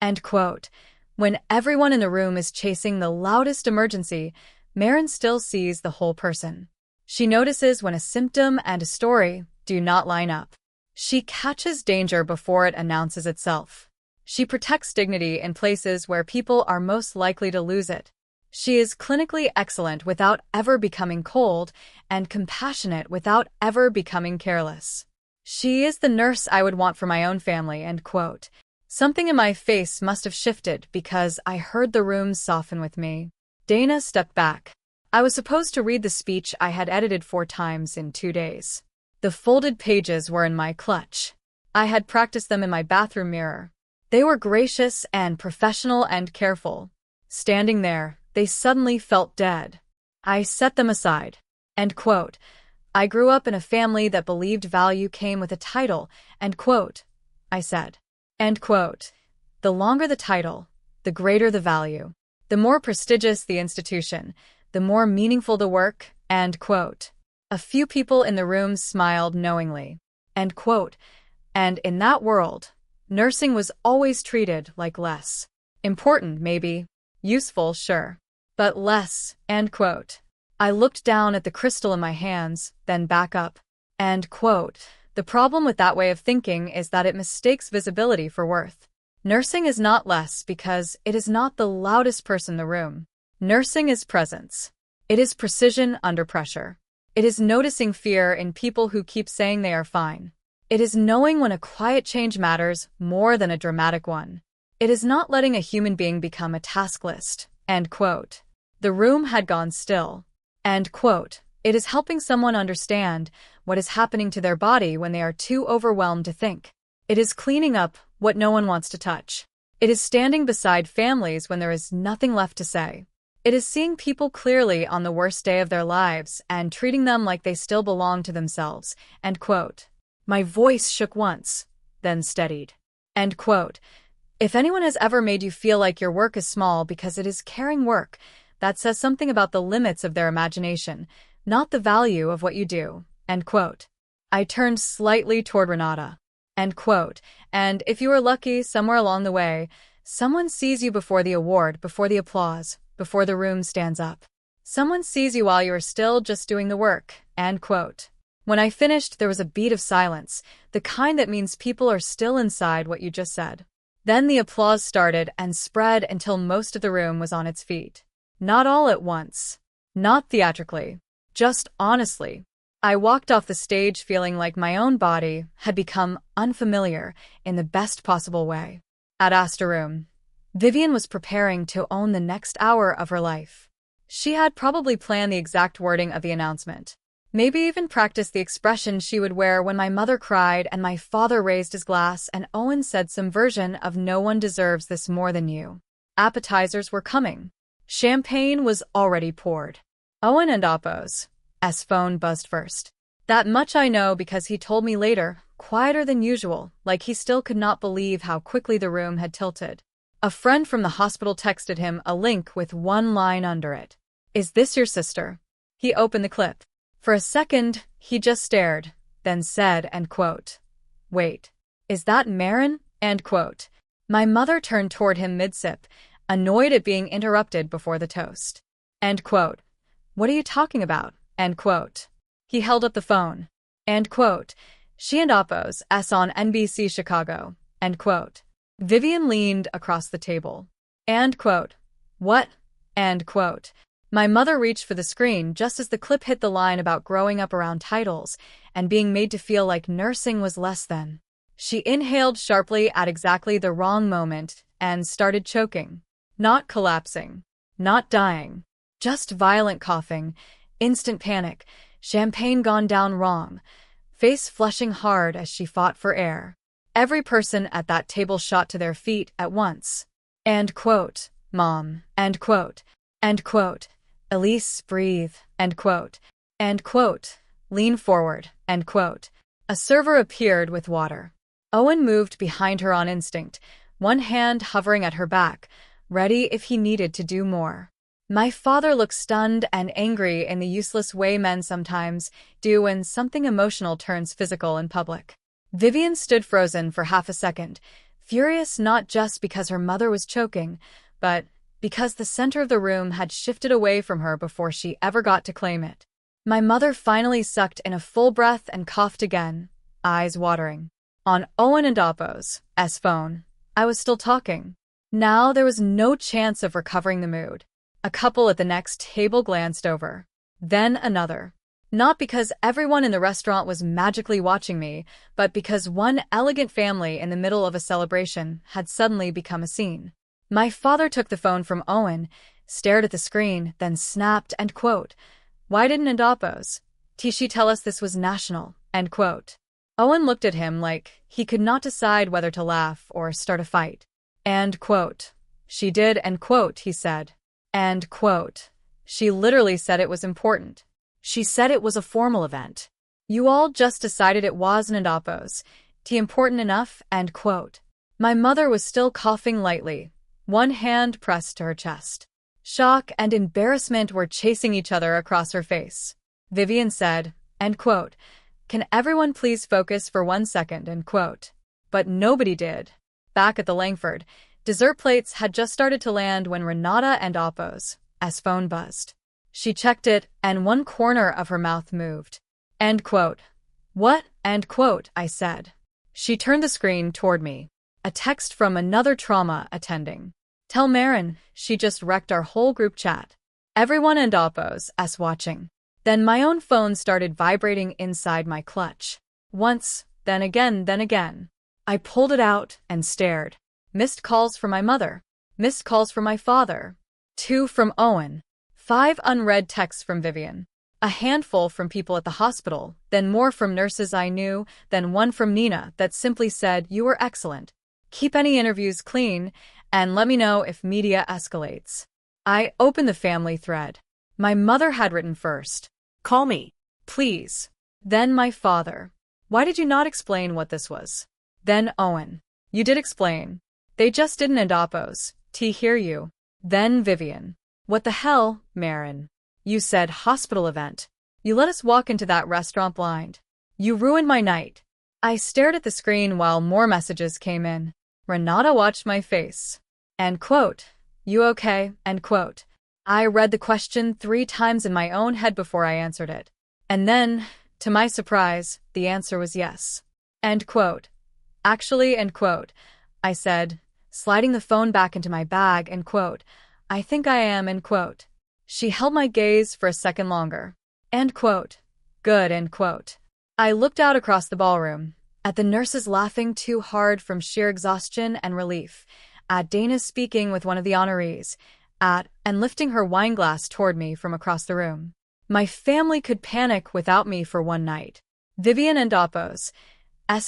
End quote. When everyone in the room is chasing the loudest emergency, Maren still sees the whole person. She notices when a symptom and a story do not line up. She catches danger before it announces itself. She protects dignity in places where people are most likely to lose it. She is clinically excellent without ever becoming cold and compassionate without ever becoming careless. She is the nurse I would want for my own family, end quote. Something in my face must have shifted because I heard the room soften with me. Dana stepped back. I was supposed to read the speech I had edited 4 times in 2 days. The folded pages were in my clutch. I had practiced them in my bathroom mirror. They were gracious and professional and careful. Standing there, they suddenly felt dead. I set them aside. End quote. I grew up in a family that believed value came with a title, end quote, I said. End quote. The longer the title, the greater the value. The more prestigious the institution, the more meaningful the work. End quote. A few people in the room smiled knowingly. End quote. And in that world, nursing was always treated like less important, maybe. Useful, sure. But less. End quote. I looked down at the crystal in my hands, then back up. End quote. The problem with that way of thinking is that it mistakes visibility for worth. Nursing is not less because it is not the loudest person in the room. Nursing is presence. It is precision under pressure. It is noticing fear in people who keep saying they are fine. It is knowing when a quiet change matters more than a dramatic one. It is not letting a human being become a task list. End quote. The room had gone still. End quote. It is helping someone understand what is happening to their body when they are too overwhelmed to think. It is cleaning up what no one wants to touch. It is standing beside families when there is nothing left to say. It is seeing people clearly on the worst day of their lives and treating them like they still belong to themselves. End quote. My voice shook once, then steadied. End quote. If anyone has ever made you feel like your work is small because it is caring work, that says something about the limits of their imagination, not the value of what you do. End quote. I turned slightly toward Renata. End quote. And if you are lucky, somewhere along the way, someone sees you before the award, before the applause, before the room stands up. Someone sees you while you are still just doing the work. End quote. When I finished, there was a beat of silence, the kind that means people are still inside what you just said. Then the applause started and spread until most of the room was on its feet. Not all at once. Not theatrically. Just honestly. I walked off the stage feeling like my own body had become unfamiliar in the best possible way. At Asteroom, Vivian was preparing to own the next hour of her life. She had probably planned the exact wording of the announcement. Maybe even practiced the expression she would wear when my mother cried and my father raised his glass and Owen said some version of "No one deserves this more than you." Appetizers were coming. Champagne was already poured. Owen and Oppo's phone buzzed first. That much I know because he told me later, quieter than usual, like he still could not believe how quickly the room had tilted. A friend from the hospital texted him a link with one line under it. "Is this your sister?" He opened the clip. For a second, he just stared, then said, end quote, "Wait, is that Maren?" End quote. My mother turned toward him mid-sip, annoyed at being interrupted before the toast. End quote. "What are you talking about?" End quote. He held up the phone. End quote. "She and Oppo's on NBC Chicago." End quote. Vivian leaned across the table. End quote. "What?" End quote. My mother reached for the screen just as the clip hit the line about growing up around titles and being made to feel like nursing was less than. She inhaled sharply at exactly the wrong moment and started choking. Not collapsing. Not dying. Just violent coughing. Instant panic. Champagne gone down wrong. Face flushing hard as she fought for air. Every person at that table shot to their feet at once. End quote. "Mom." End quote. End quote. "Elise, breathe." End quote. End quote. "Lean forward." End quote. A server appeared with water. Owen moved behind her on instinct, one hand hovering at her back, ready if he needed to do more. My father looked stunned and angry in the useless way men sometimes do when something emotional turns physical in public. Vivian stood frozen for half a second, furious not just because her mother was choking, but because the center of the room had shifted away from her before she ever got to claim it. My mother finally sucked in a full breath and coughed again, eyes watering. On Owen and Oppo's phone, I was still talking. Now there was no chance of recovering the mood. A couple at the next table glanced over. Then another. Not because everyone in the restaurant was magically watching me, but because one elegant family in the middle of a celebration had suddenly become a scene. My father took the phone from Owen, stared at the screen, then snapped, end quote. "Why didn't Oppo's she tell us this was national?" End quote. Owen looked at him like he could not decide whether to laugh or start a fight. End quote. "She did," end quote, he said. End quote. "She literally said it was important. She said it was a formal event. You all just decided it wasn't Oppo's important enough," end quote. My mother was still coughing lightly, one hand pressed to her chest. Shock and embarrassment were chasing each other across her face. Vivian said, end quote, "Can everyone please focus for 1 second, end quote." But nobody did. Back at the Langford, dessert plates had just started to land when Renata and Oppo's phone buzzed. She checked it, and one corner of her mouth moved. End quote. "What?" end quote, I said. She turned the screen toward me. A text from another trauma attending. "Tell Maren, she just wrecked our whole group chat. Everyone and Oppo's watching." Then my own phone started vibrating inside my clutch. Once, then again, then again. I pulled it out and stared. Missed calls from my mother. Missed calls from my father. 2 from Owen. 5 unread texts from Vivian. A handful from people at the hospital, then more from nurses I knew, then one from Nina that simply said, "You were excellent. Keep any interviews clean, and let me know if media escalates." I opened the family thread. My mother had written first, "Call me, please." Then my father, "Why did you not explain what this was?" Then Owen, "You did explain. They just didn't end Oppo's. Hear you." Then Vivian, "What the hell, Maren? You said hospital event. You let us walk into that restaurant blind. You ruined my night." I stared at the screen while more messages came in. Renata watched my face. End quote. "You okay?" end quote. I read the question 3 times in my own head before I answered it. And then, to my surprise, the answer was yes. End quote. "Actually," end quote, I said, sliding the phone back into my bag, end quote, "I think I am," end quote. She held my gaze for a second longer. End quote. "Good," end quote. I looked out across the ballroom, at the nurses laughing too hard from sheer exhaustion and relief, at Dana speaking with one of the honorees, and lifting her wine glass toward me from across the room. My family could panic without me for one night. Vivian and Oppo's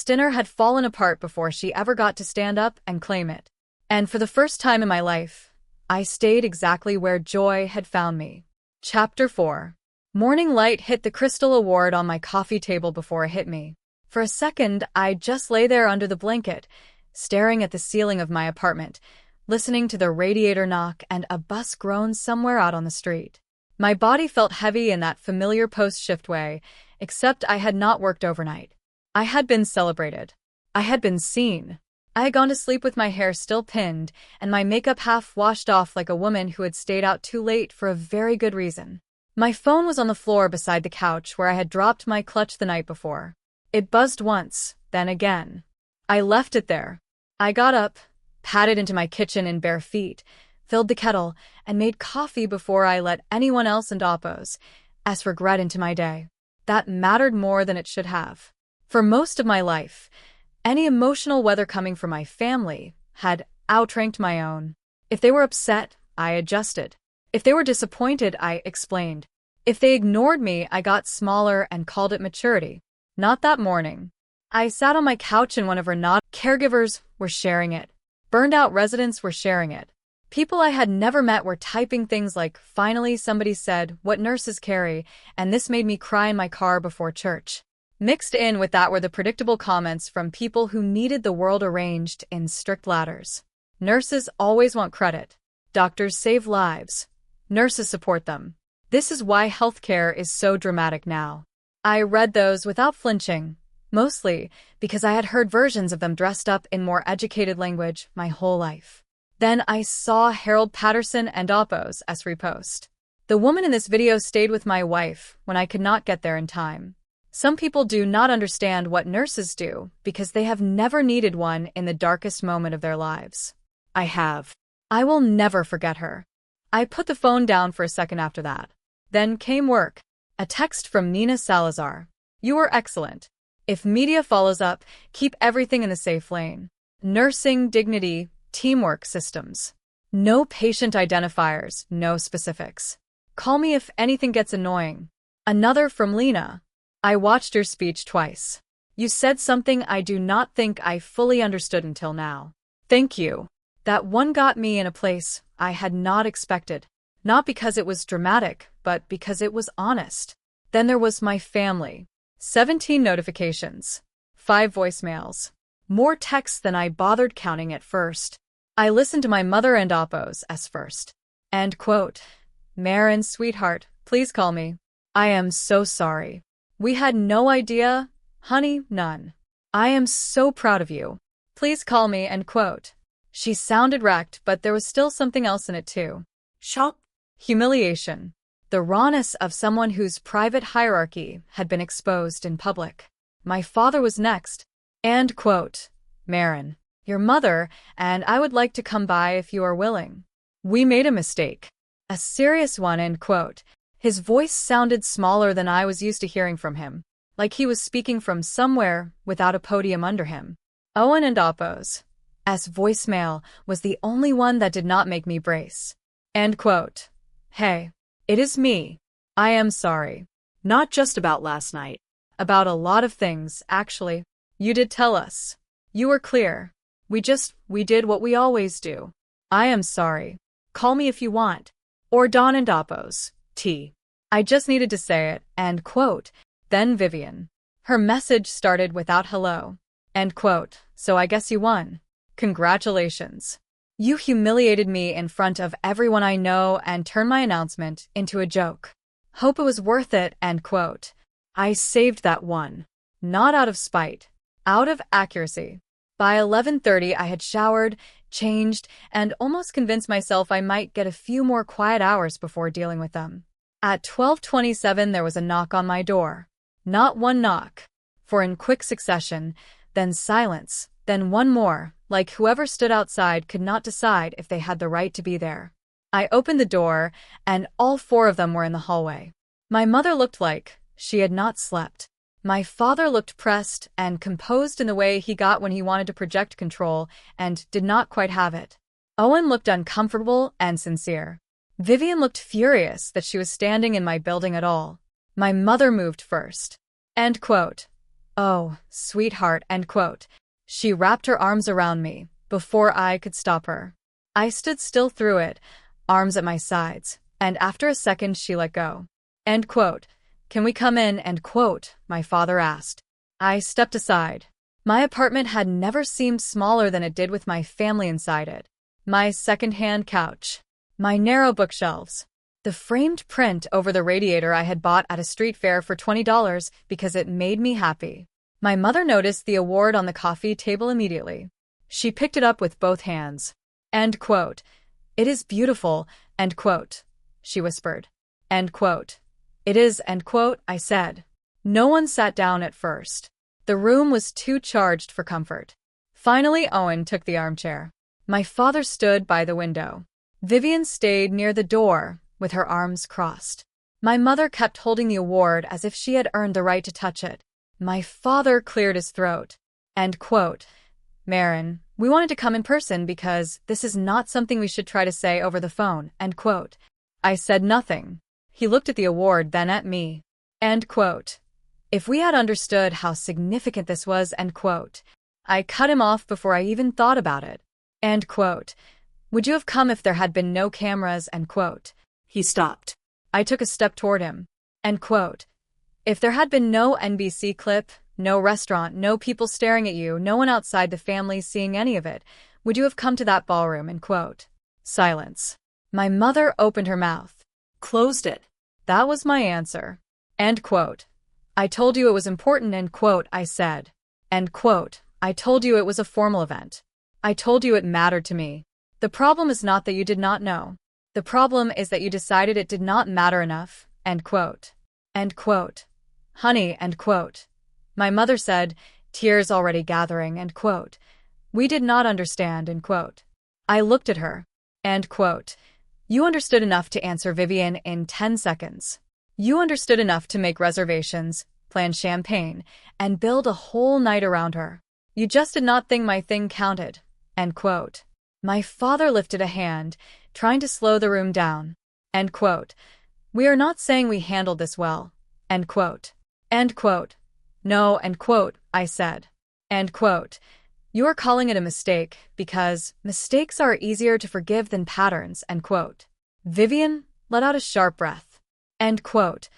dinner had fallen apart before she ever got to stand up and claim it. And for the first time in my life, I stayed exactly where joy had found me. Chapter 4. Morning light hit the crystal award on my coffee table before it hit me. For a second, I just lay there under the blanket, staring at the ceiling of my apartment, listening to the radiator knock and a bus groan somewhere out on the street. My body felt heavy in that familiar post-shift way, except I had not worked overnight. I had been celebrated. I had been seen. I had gone to sleep with my hair still pinned and my makeup half washed off like a woman who had stayed out too late for a very good reason. My phone was on the floor beside the couch where I had dropped my clutch the night before. It buzzed once, then again. I left it there. I got up, padded into my kitchen in bare feet, filled the kettle, and made coffee before I let anyone else and Oppo's regret into my day. That mattered more than it should have. For most of my life, any emotional weather coming from my family had outranked my own. If they were upset, I adjusted. If they were disappointed, I explained. If they ignored me, I got smaller and called it maturity. Not that morning. I sat on my couch and one of her caregivers were sharing it. Burned-out residents were sharing it. People I had never met were typing things like, "Finally somebody said what nurses carry, and this made me cry in my car before church." Mixed in with that were the predictable comments from people who needed the world arranged in strict ladders. Nurses always want credit. Doctors save lives. Nurses support them. This is why healthcare is so dramatic now. I read those without flinching, mostly because I had heard versions of them dressed up in more educated language my whole life. Then I saw Harold Patterson and Oppo's repost. "The woman in this video stayed with my wife when I could not get there in time. Some people do not understand what nurses do because they have never needed one in the darkest moment of their lives. I have. I will never forget her." I put the phone down for a second after that. Then came work. A text from Nina Salazar. "You were excellent. If media follows up, keep everything in the safe lane. Nursing, dignity, teamwork, systems. No patient identifiers, no specifics. Call me if anything gets annoying." Another from Lena. "I watched your speech twice. You said something I do not think I fully understood until now. Thank you. That one got me in a place I had not expected. Not because it was dramatic, but because it was honest." Then there was my family. 17 notifications. 5 voicemails. More texts than I bothered counting at first. I listened to my mother and Oppo's as first. End quote. Maren, sweetheart, please call me. I am so sorry. We had no idea. Honey, none. I am so proud of you. Please call me, end quote. She sounded wrecked, but there was still something else in it too. Shock. Humiliation. The rawness of someone whose private hierarchy had been exposed in public. My father was next. End quote. Maren, your mother and I would like to come by if you are willing. We made a mistake. A serious one, end quote. His voice sounded smaller than I was used to hearing from him, like he was speaking from somewhere without a podium under him. Owen and Oppo's voicemail was the only one that did not make me brace. End quote. Hey, it is me. I am sorry. Not just about last night. About a lot of things, actually. You did tell us. You were clear. We did what we always do. I am sorry. Call me if you want. Or Dawn and Oppo's. I just needed to say it, end quote. Then Vivian. Her message started without hello. End quote. So I guess you won. Congratulations. You humiliated me in front of everyone I know and turned my announcement into a joke. Hope it was worth it, end quote. I saved that one. Not out of spite. Out of accuracy. By 11:30 I had showered, changed, and almost convinced myself I might get a few more quiet hours before dealing with them. At 12:27 there was a knock on my door. Not one knock, for in quick succession, then silence, then one more, like whoever stood outside could not decide if they had the right to be there. I opened the door, and all four of them were in the hallway. My mother looked like she had not slept. My father looked pressed and composed in the way he got when he wanted to project control and did not quite have it. Owen looked uncomfortable and sincere. Vivian looked furious that she was standing in my building at all. My mother moved first. End quote. Oh, sweetheart, end quote. She wrapped her arms around me before I could stop her. I stood still through it, arms at my sides, and after a second she let go. End quote. Can we come in, end quote, my father asked. I stepped aside. My apartment had never seemed smaller than it did with my family inside it. My second-hand couch. My narrow bookshelves. The framed print over the radiator I had bought at a street fair for $20 because it made me happy. My mother noticed the award on the coffee table immediately. She picked it up with both hands. End quote. It is beautiful, end quote, she whispered. End quote. It is, end quote, I said. No one sat down at first. The room was too charged for comfort. Finally, Owen took the armchair. My father stood by the window. Vivian stayed near the door, with her arms crossed. My mother kept holding the award as if she had earned the right to touch it. My father cleared his throat. End quote. Maren, we wanted to come in person because this is not something we should try to say over the phone, end quote. I said nothing. He looked at the award, then at me. End quote. If we had understood how significant this was, end quote. I cut him off before I even thought about it. End quote. Would you have come if there had been no cameras, end quote. He stopped. I took a step toward him. End quote. If there had been no NBC clip, no restaurant, no people staring at you, no one outside the family seeing any of it, would you have come to that ballroom, end quote. Silence. My mother opened her mouth. Closed it. That was my answer. End quote. I told you it was important, end quote, I said. End quote. I told you it was a formal event. I told you it mattered to me. The problem is not that you did not know. The problem is that you decided it did not matter enough, end quote. End quote. Honey, end quote. My mother said, tears already gathering, end quote. We did not understand, end quote. I looked at her. End quote. You understood enough to answer Vivian in 10 seconds. You understood enough to make reservations, plan champagne, and build a whole night around her. You just did not think my thing counted, end quote. My father lifted a hand, trying to slow the room down. End quote. We are not saying we handled this well, end quote. End quote. No, end quote, I said. End quote. You are calling it a mistake because mistakes are easier to forgive than patterns, end quote. Vivian let out a sharp breath. End quote.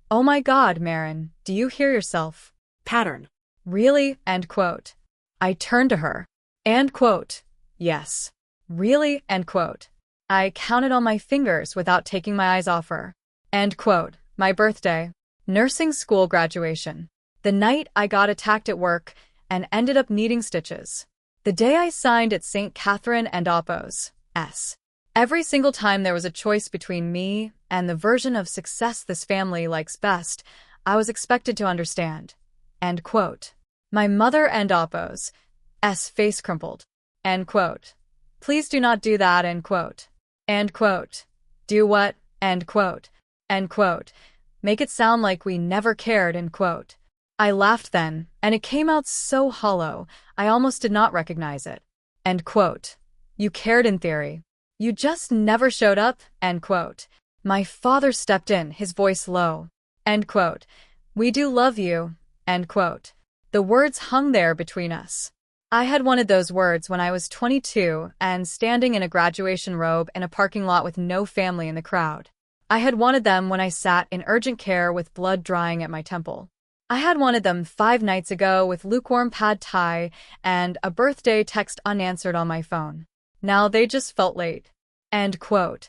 Oh my God, Maren, do you hear yourself? Pattern. Really, end quote. I turned to her. End quote. Yes. Really? End quote. I counted on my fingers without taking my eyes off her. End quote. My birthday. Nursing school graduation. The night I got attacked at work and ended up needing stitches. The day I signed at St. Catherine and Oppos. S. Every single time there was a choice between me and the version of success this family likes best, I was expected to understand. End quote. My mother and Oppos. S. face crumpled. End quote. Please do not do that. End quote. End quote. Do what? End quote. End quote. Make it sound like we never cared. End quote. I laughed then, and it came out so hollow, I almost did not recognize it. End quote. You cared in theory. You just never showed up. End quote. My father stepped in, his voice low. End quote. We do love you. End quote. The words hung there between us. I had wanted those words when I was 22 and standing in a graduation robe in a parking lot with no family in the crowd. I had wanted them when I sat in urgent care with blood drying at my temple. I had wanted them 5 nights ago with lukewarm pad thai and a birthday text unanswered on my phone. Now they just felt late. End quote.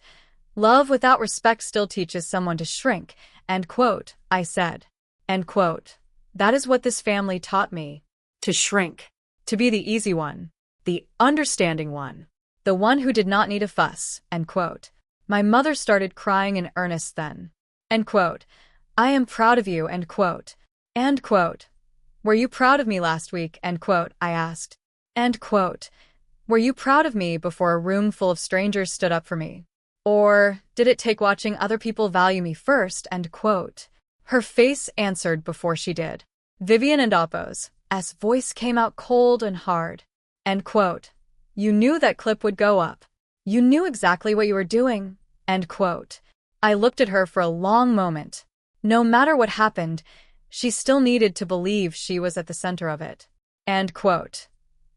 Love without respect still teaches someone to shrink. End quote, I said. End quote. That is what this family taught me. To shrink. To be the easy one. The understanding one. The one who did not need a fuss. End quote. My mother started crying in earnest then. End quote. I am proud of you. End quote. End quote. Were you proud of me last week? End quote, I asked. End quote. Were you proud of me before a room full of strangers stood up for me? Or did it take watching other people value me first? End quote. Her face answered before she did. Vivian and Oppos' voice came out cold and hard. End quote. You knew that clip would go up. You knew exactly what you were doing. End quote. I looked at her for a long moment. No matter what happened, she still needed to believe she was at the center of it. End quote.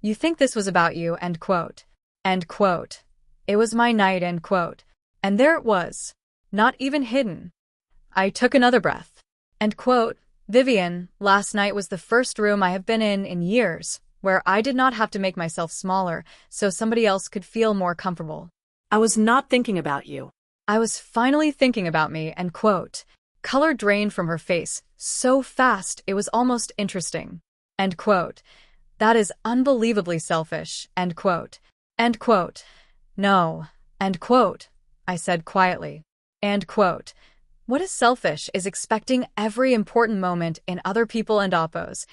You think this was about you? End quote. End quote. It was my night. End quote. And there it was. Not even hidden. I took another breath. End quote. Vivian, last night was the first room I have been in years, where I did not have to make myself smaller so somebody else could feel more comfortable. I was not thinking about you. I was finally thinking about me. End quote. Color drained from her face, so fast it was almost interesting. End quote. That is unbelievably selfish. End quote. End quote. No. End quote. I said quietly. End quote. What is selfish is expecting every important moment in other people and Oppos'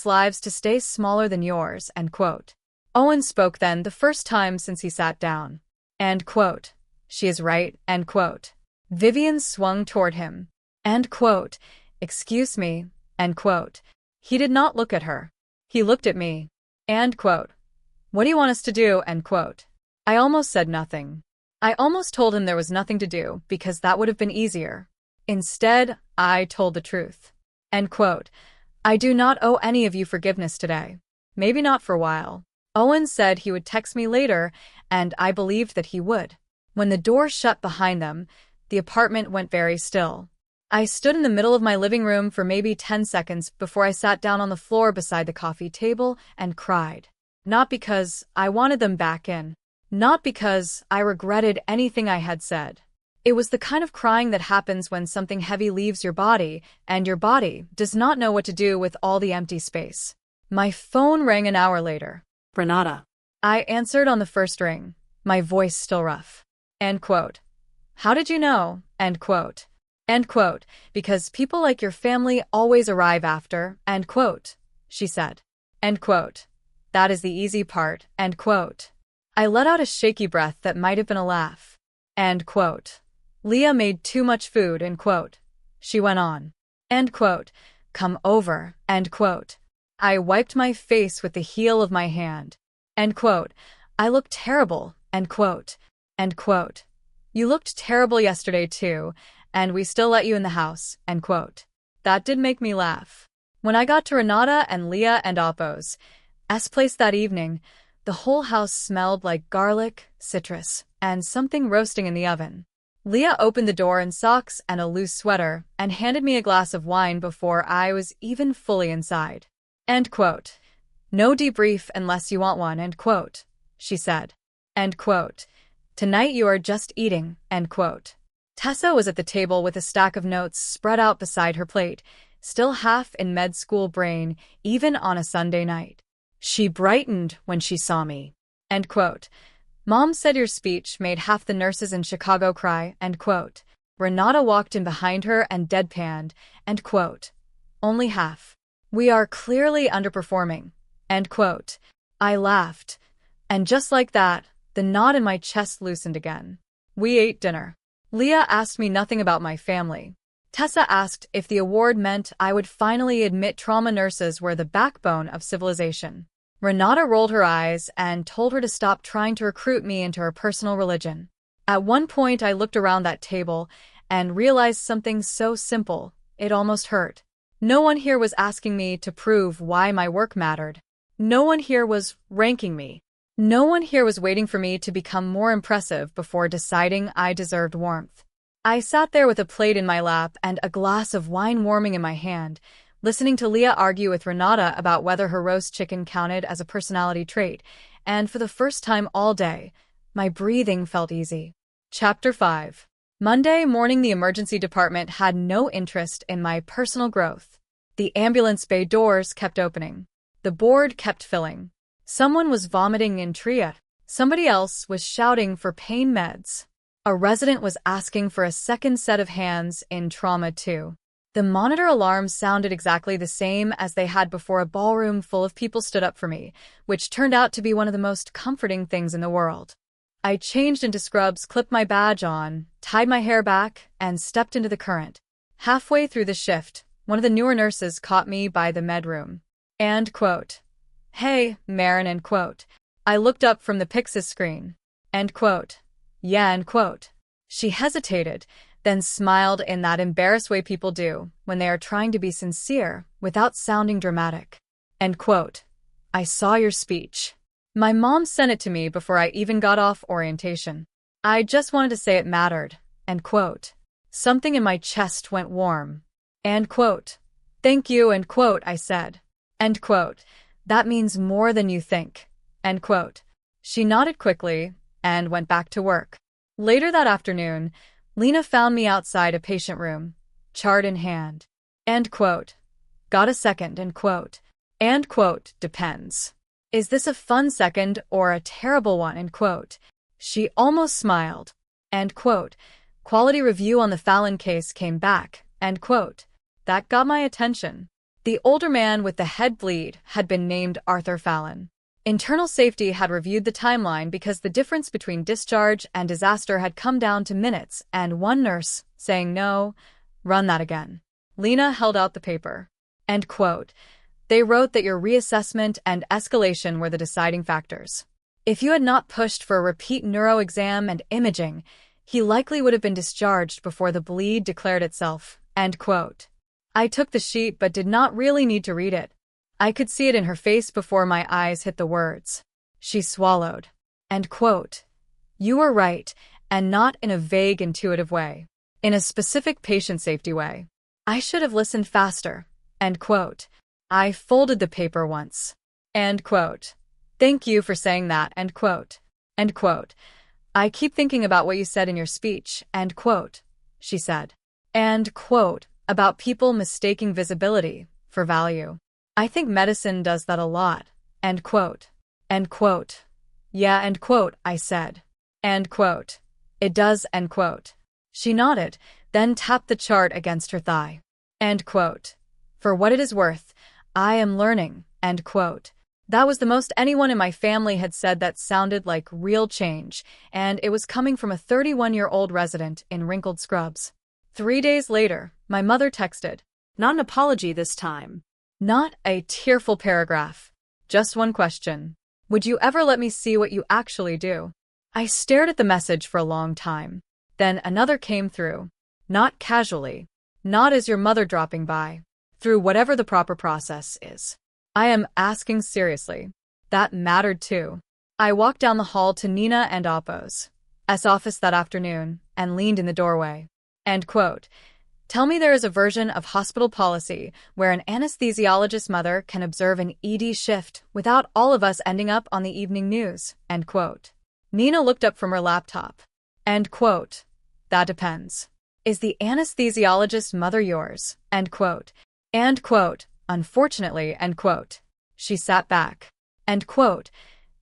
lives to stay smaller than yours. End quote. Owen spoke then, the first time since he sat down. End quote. She is right. End quote. Vivian swung toward him. End quote. Excuse me. End quote. He did not look at her. He looked at me. End quote. What do you want us to do? End quote. I almost said nothing. I almost told him there was nothing to do because that would have been easier. Instead, I told the truth. End quote. I do not owe any of you forgiveness today. Maybe not for a while. Owen said he would text me later, and I believed that he would. When the door shut behind them, the apartment went very still. I stood in the middle of my living room for maybe 10 seconds before I sat down on the floor beside the coffee table and cried. Not because I wanted them back in. Not because I regretted anything I had said. It was the kind of crying that happens when something heavy leaves your body, and your body does not know what to do with all the empty space. My phone rang an hour later. Renata. I answered on the first ring, my voice still rough. End quote. How did you know? End quote. End quote. Because people like your family always arrive after. End quote. She said. End quote. That is the easy part. End quote. I let out a shaky breath that might have been a laugh. End quote. Leah made too much food. End quote. She went on. End quote. Come over. End quote. I wiped my face with the heel of my hand. End quote. I look terrible. End quote. End quote. You looked terrible yesterday too, and we still let you in the house. End quote. That did make me laugh. When I got to Renata and Leah and Oppos' place that evening, the whole house smelled like garlic, citrus, and something roasting in the oven. Leah opened the door in socks and a loose sweater and handed me a glass of wine before I was even fully inside. End quote. No debrief unless you want one, end quote, she said. End quote. Tonight you are just eating, end quote. Tessa was at the table with a stack of notes spread out beside her plate, still half in med school brain, even on a Sunday night. She brightened when she saw me. End quote. Mom said your speech made half the nurses in Chicago cry, end quote. Renata walked in behind her and deadpanned, end quote. Only half. We are clearly underperforming, end quote. I laughed. And just like that, the knot in my chest loosened again. We ate dinner. Leah asked me nothing about my family. Tessa asked if the award meant I would finally admit trauma nurses were the backbone of civilization. Renata rolled her eyes and told her to stop trying to recruit me into her personal religion. At one point I looked around that table and realized something so simple, it almost hurt. No one here was asking me to prove why my work mattered. No one here was ranking me. No one here was waiting for me to become more impressive before deciding I deserved warmth. I sat there with a plate in my lap and a glass of wine warming in my hand, listening to Leah argue with Renata about whether her roast chicken counted as a personality trait, and for the first time all day, my breathing felt easy. Chapter 5. Monday morning, the emergency department had no interest in my personal growth. The ambulance bay doors kept opening. The board kept filling. Someone was vomiting in triage. Somebody else was shouting for pain meds. A resident was asking for a second set of hands in trauma too. The monitor alarms sounded exactly the same as they had before a ballroom full of people stood up for me, which turned out to be one of the most comforting things in the world. I changed into scrubs, clipped my badge on, tied my hair back, and stepped into the current. Halfway through the shift, one of the newer nurses caught me by the med room. And quote, "Hey, Maren," end quote. I looked up from the Pixis screen. End quote. "Yeah," end quote. She hesitated, then smiled in that embarrassed way people do when they are trying to be sincere without sounding dramatic. End quote. "I saw your speech. My mom sent it to me before I even got off orientation. I just wanted to say it mattered." End quote. Something in my chest went warm. End quote. "Thank you," end quote, I said. End quote. "That means more than you think." End quote. She nodded quickly and went back to work. Later that afternoon, Lena found me outside a patient room, chart in hand. End quote. "Got a second," end quote. End quote. "Depends. Is this a fun second or a terrible one?" End quote. She almost smiled. End quote. "Quality review on the Fallon case came back." End quote. That got my attention. The older man with the head bleed had been named Arthur Fallon. Internal safety had reviewed the timeline because the difference between discharge and disaster had come down to minutes, and one nurse saying no, run that again. Lena held out the paper. End quote. "They wrote that your reassessment and escalation were the deciding factors. If you had not pushed for a repeat neuro exam and imaging, he likely would have been discharged before the bleed declared itself." End quote. I took the sheet but did not really need to read it. I could see it in her face before my eyes hit the words. She swallowed. End quote. "You were right, and not in a vague, intuitive way. In a specific patient safety way. I should have listened faster." End quote. I folded the paper once. End quote. "Thank you for saying that." End quote. End quote. "I keep thinking about what you said in your speech." End quote. She said. End quote. "About people mistaking visibility for value. I think medicine does that a lot." End quote. End quote. "Yeah," end quote, I said. End quote. "It does." End quote. She nodded, then tapped the chart against her thigh. End quote. "For what it is worth, I am learning." End quote. That was the most anyone in my family had said that sounded like real change, and it was coming from a 31-year-old resident in wrinkled scrubs. 3 days later, my mother texted. Not an apology this time. Not a tearful paragraph. Just one question. "Would you ever let me see what you actually do?" I stared at the message for a long time. Then another came through. Not casually. Not as your mother dropping by. Through whatever the proper process is. I am asking seriously. That mattered too. I walked down the hall to Nina and Oppo's office that afternoon and leaned in the doorway. End quote. Tell me there is a version of hospital policy where an anesthesiologist mother can observe an ED shift without all of us ending up on the evening news, end quote. Nina looked up from her laptop. End quote. That depends. Is the anesthesiologist mother yours? End quote. End quote. Unfortunately, end quote. She sat back. End quote.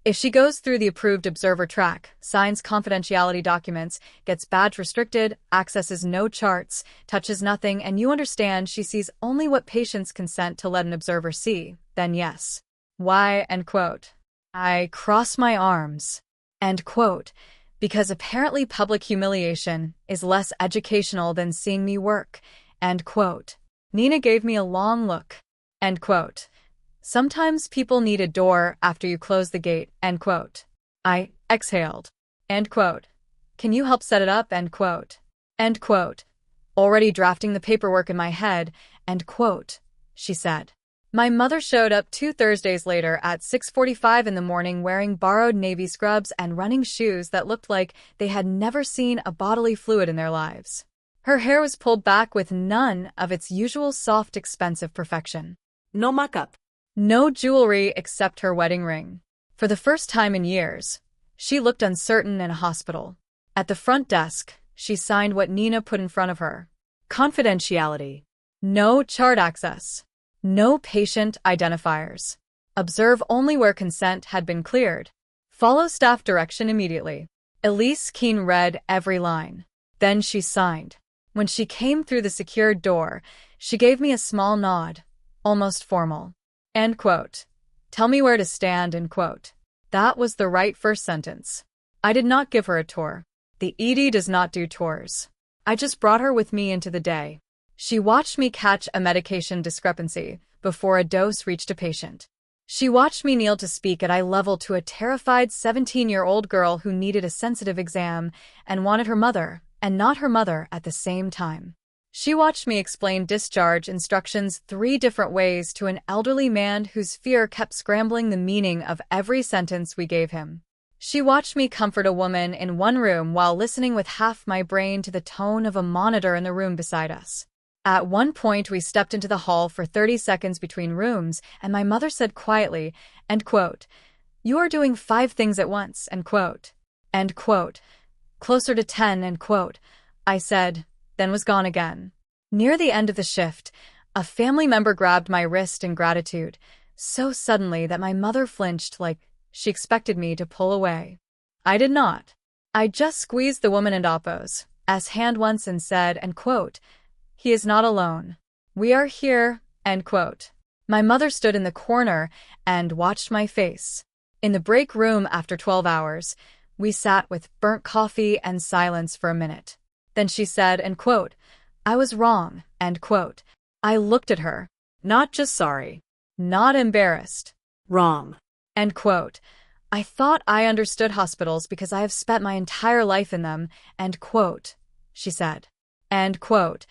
If she goes through the approved observer track, signs confidentiality documents, gets badge restricted, accesses no charts, touches nothing, and you understand she sees only what patients consent to let an observer see, then yes. Why? End quote. I cross my arms. End quote. Because apparently public humiliation is less educational than seeing me work. End quote. Nina gave me a long look. End quote. Sometimes people need a door after you close the gate, end quote. I exhaled. End quote. Can you help set it up, end quote. End quote. Already drafting the paperwork in my head, end quote, she said. My mother showed up 2 Thursdays later at 6:45 in the morning wearing borrowed navy scrubs and running shoes that looked like they had never seen a bodily fluid in their lives. Her hair was pulled back with none of its usual soft, expensive perfection. No makeup. No jewelry except her wedding ring. For the first time in years, she looked uncertain in a hospital. At the front desk, she signed what Nina put in front of her. Confidentiality. No chart access. No patient identifiers. Observe only where consent had been cleared. Follow staff direction immediately. Elise Keane read every line. Then she signed. When she came through the secured door, she gave me a small nod, almost formal. End quote. Tell me where to stand, end quote. That was the right first sentence. I did not give her a tour. The ED does not do tours. I just brought her with me into the day. She watched me catch a medication discrepancy before a dose reached a patient. She watched me kneel to speak at eye level to a terrified 17-year-old girl who needed a sensitive exam and wanted her mother and not her mother at the same time. She watched me explain discharge instructions 3 different ways to an elderly man whose fear kept scrambling the meaning of every sentence we gave him. She watched me comfort a woman in one room while listening with half my brain to the tone of a monitor in the room beside us. At one point, we stepped into the hall for 30 seconds between rooms, and my mother said quietly, end quote, "You are doing 5 things at once," end quote. End quote. Closer to 10, end quote. I said, then was gone again. Near the end of the shift, a family member grabbed my wrist in gratitude, so suddenly that my mother flinched like she expected me to pull away. I did not. I just squeezed the woman and Oppo's hand once and said, end quote, "He is not alone. We are here," end quote. My mother stood in the corner and watched my face. In the break room after 12 hours, we sat with burnt coffee and silence for a minute. Then she said, end quote, "I was wrong," end quote. I looked at her. Not just sorry. Not embarrassed. Wrong. End quote. I thought I understood hospitals because I have spent my entire life in them, end quote, she said. End quote.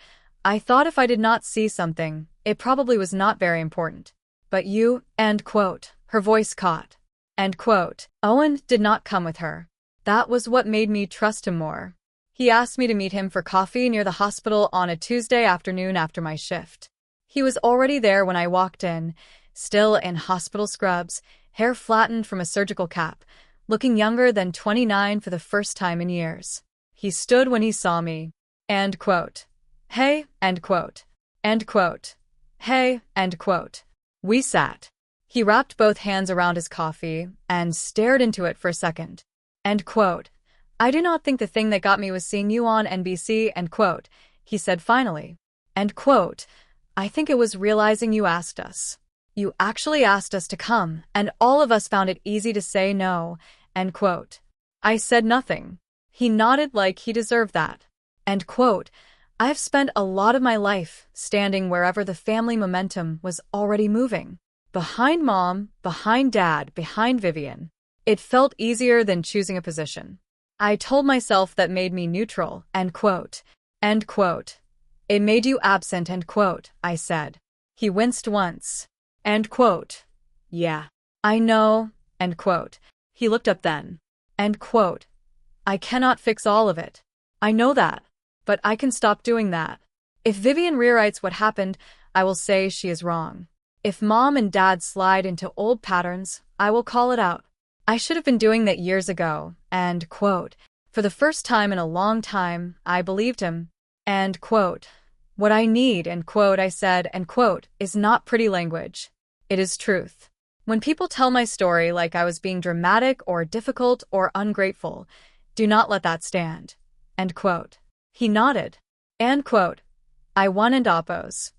I thought if I did not see something, it probably was not very important. But you, end quote, her voice caught. End quote. Owen did not come with her. That was what made me trust him more. He asked me to meet him for coffee near the hospital on a Tuesday afternoon after my shift. He was already there when I walked in, still in hospital scrubs, hair flattened from a surgical cap, looking younger than 29 for the first time in years. He stood when he saw me. End quote. Hey, end quote. End quote. Hey, end quote. We sat. He wrapped both hands around his coffee and stared into it for a second. End quote. I do not think the thing that got me was seeing you on NBC, end quote, he said finally. End quote. I think it was realizing you asked us. You actually asked us to come, and all of us found it easy to say no, end quote. I said nothing. He nodded like he deserved that. End quote. I've spent a lot of my life standing wherever the family momentum was already moving. Behind Mom, behind Dad, behind Vivian. It felt easier than choosing a position. I told myself that made me neutral, end quote. End quote. It made you absent, end quote, I said. He winced once. End quote. Yeah. I know, end quote. He looked up then. End quote. I cannot fix all of it. I know that. But I can stop doing that. If Vivian rewrites what happened, I will say she is wrong. If mom and dad slide into old patterns, I will call it out. I should have been doing that years ago, and, quote, for the first time in a long time, I believed him, and, quote, what I need, end quote, I said, end quote, is not pretty language. It is truth. When people tell my story like I was being dramatic or difficult or ungrateful, do not let that stand. End quote. He nodded. End quote. I won and oppose.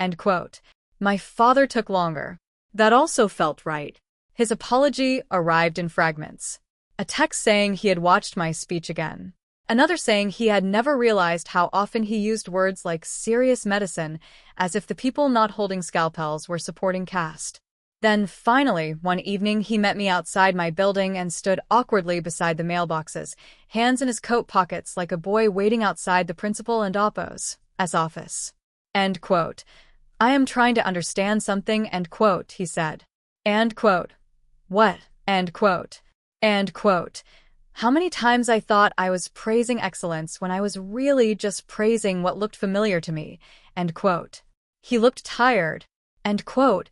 End quote. My father took longer. That also felt right. His apology arrived in fragments. A text saying he had watched my speech again. Another saying he had never realized how often he used words like serious medicine, as if the people not holding scalpels were supporting caste. Then, finally, one evening he met me outside my building and stood awkwardly beside the mailboxes, hands in his coat pockets like a boy waiting outside the principal and Oppo's office. End quote. I am trying to understand something, end quote, he said. End quote. What? End quote. End quote. How many times I thought I was praising excellence when I was really just praising what looked familiar to me, end quote. He looked tired, end quote.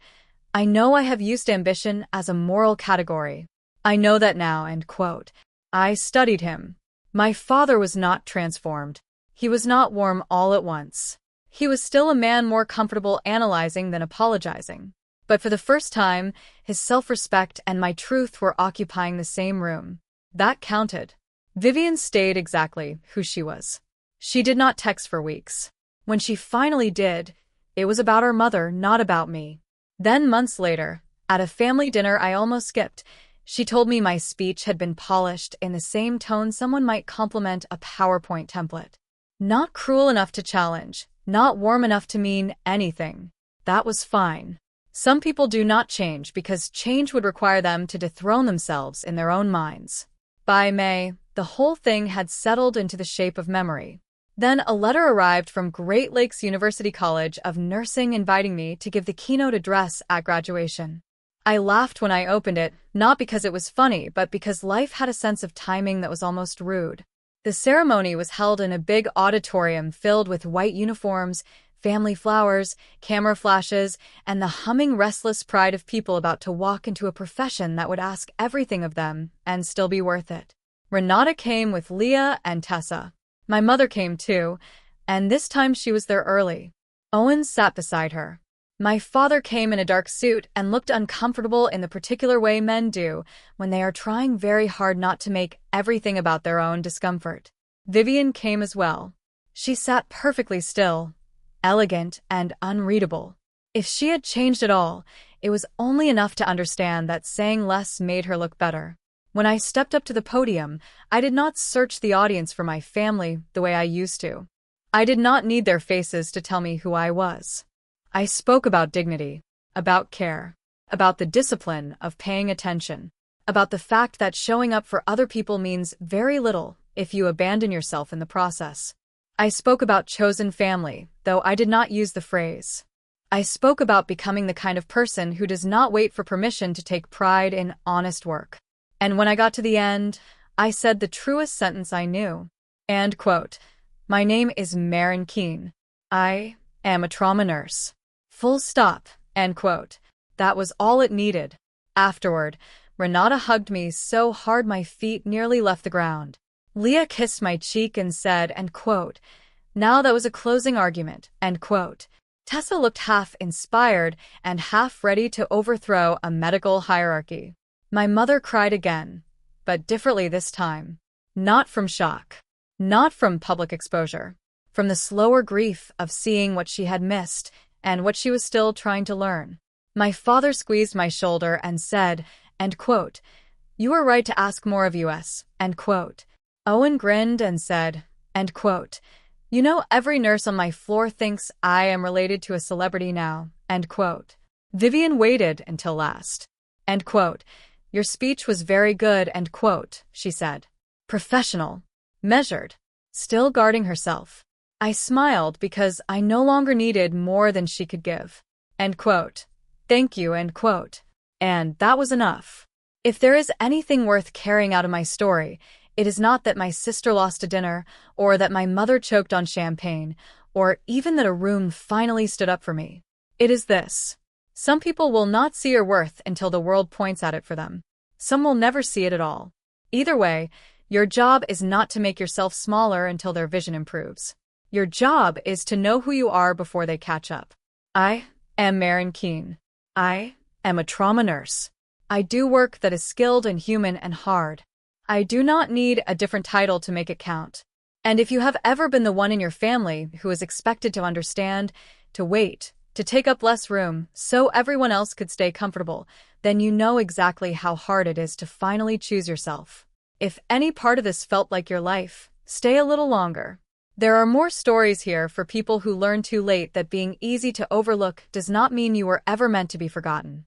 I know I have used ambition as a moral category. I know that now, end quote. I studied him. My father was not transformed. He was not warm all at once. He was still a man more comfortable analyzing than apologizing. But for the first time, his self-respect and my truth were occupying the same room. That counted. Vivian stayed exactly who she was. She did not text for weeks. When she finally did, it was about our mother, not about me. Then months later, at a family dinner I almost skipped, she told me my speech had been polished in the same tone someone might compliment a PowerPoint template. Not cruel enough to challenge, not warm enough to mean anything. That was fine. Some people do not change because change would require them to dethrone themselves in their own minds. By May, the whole thing had settled into the shape of memory. Then a letter arrived from Great Lakes University College of Nursing inviting me to give the keynote address at graduation. I laughed when I opened it, not because it was funny, but because life had a sense of timing that was almost rude. The ceremony was held in a big auditorium filled with white uniforms, family flowers, camera flashes, and the humming restless pride of people about to walk into a profession that would ask everything of them and still be worth it. Renata came with Leah and Tessa. My mother came too, and this time she was there early. Owen sat beside her. My father came in a dark suit and looked uncomfortable in the particular way men do when they are trying very hard not to make everything about their own discomfort. Vivian came as well. She sat perfectly still, elegant and unreadable. If she had changed at all, it was only enough to understand that saying less made her look better. When I stepped up to the podium, I did not search the audience for my family the way I used to. I did not need their faces to tell me who I was. I spoke about dignity, about care, about the discipline of paying attention, about the fact that showing up for other people means very little if you abandon yourself in the process. I spoke about chosen family, though I did not use the phrase. I spoke about becoming the kind of person who does not wait for permission to take pride in honest work. And when I got to the end, I said the truest sentence I knew. And quote, my name is Maren Keane. I am a trauma nurse. Full stop, end quote. That was all it needed. Afterward, Renata hugged me so hard my feet nearly left the ground. Leah kissed my cheek and said, end quote, now that was a closing argument, end quote. Tessa looked half inspired and half ready to overthrow a medical hierarchy. My mother cried again, but differently this time. Not from shock. Not from public exposure. From the slower grief of seeing what she had missed and what she was still trying to learn. My father squeezed my shoulder and said, end quote, you are right to ask more of us, end quote. Owen grinned and said, end quote, you know every nurse on my floor thinks I am related to a celebrity now, end quote. Vivian waited until last. End quote. Your speech was very good, end quote, she said. Professional. Measured. Still guarding herself. I smiled because I no longer needed more than she could give. End quote. Thank you, end quote. And that was enough. If there is anything worth carrying out of my story, it is not that my sister lost a dinner, or that my mother choked on champagne, or even that a room finally stood up for me. It is this. Some people will not see your worth until the world points at it for them. Some will never see it at all. Either way, your job is not to make yourself smaller until their vision improves. Your job is to know who you are before they catch up. I am Maren Keane. I am a trauma nurse. I do work that is skilled and human and hard. I do not need a different title to make it count. And if you have ever been the one in your family who is expected to understand, to wait, to take up less room so everyone else could stay comfortable, then you know exactly how hard it is to finally choose yourself. If any part of this felt like your life, stay a little longer. There are more stories here for people who learn too late that being easy to overlook does not mean you were ever meant to be forgotten.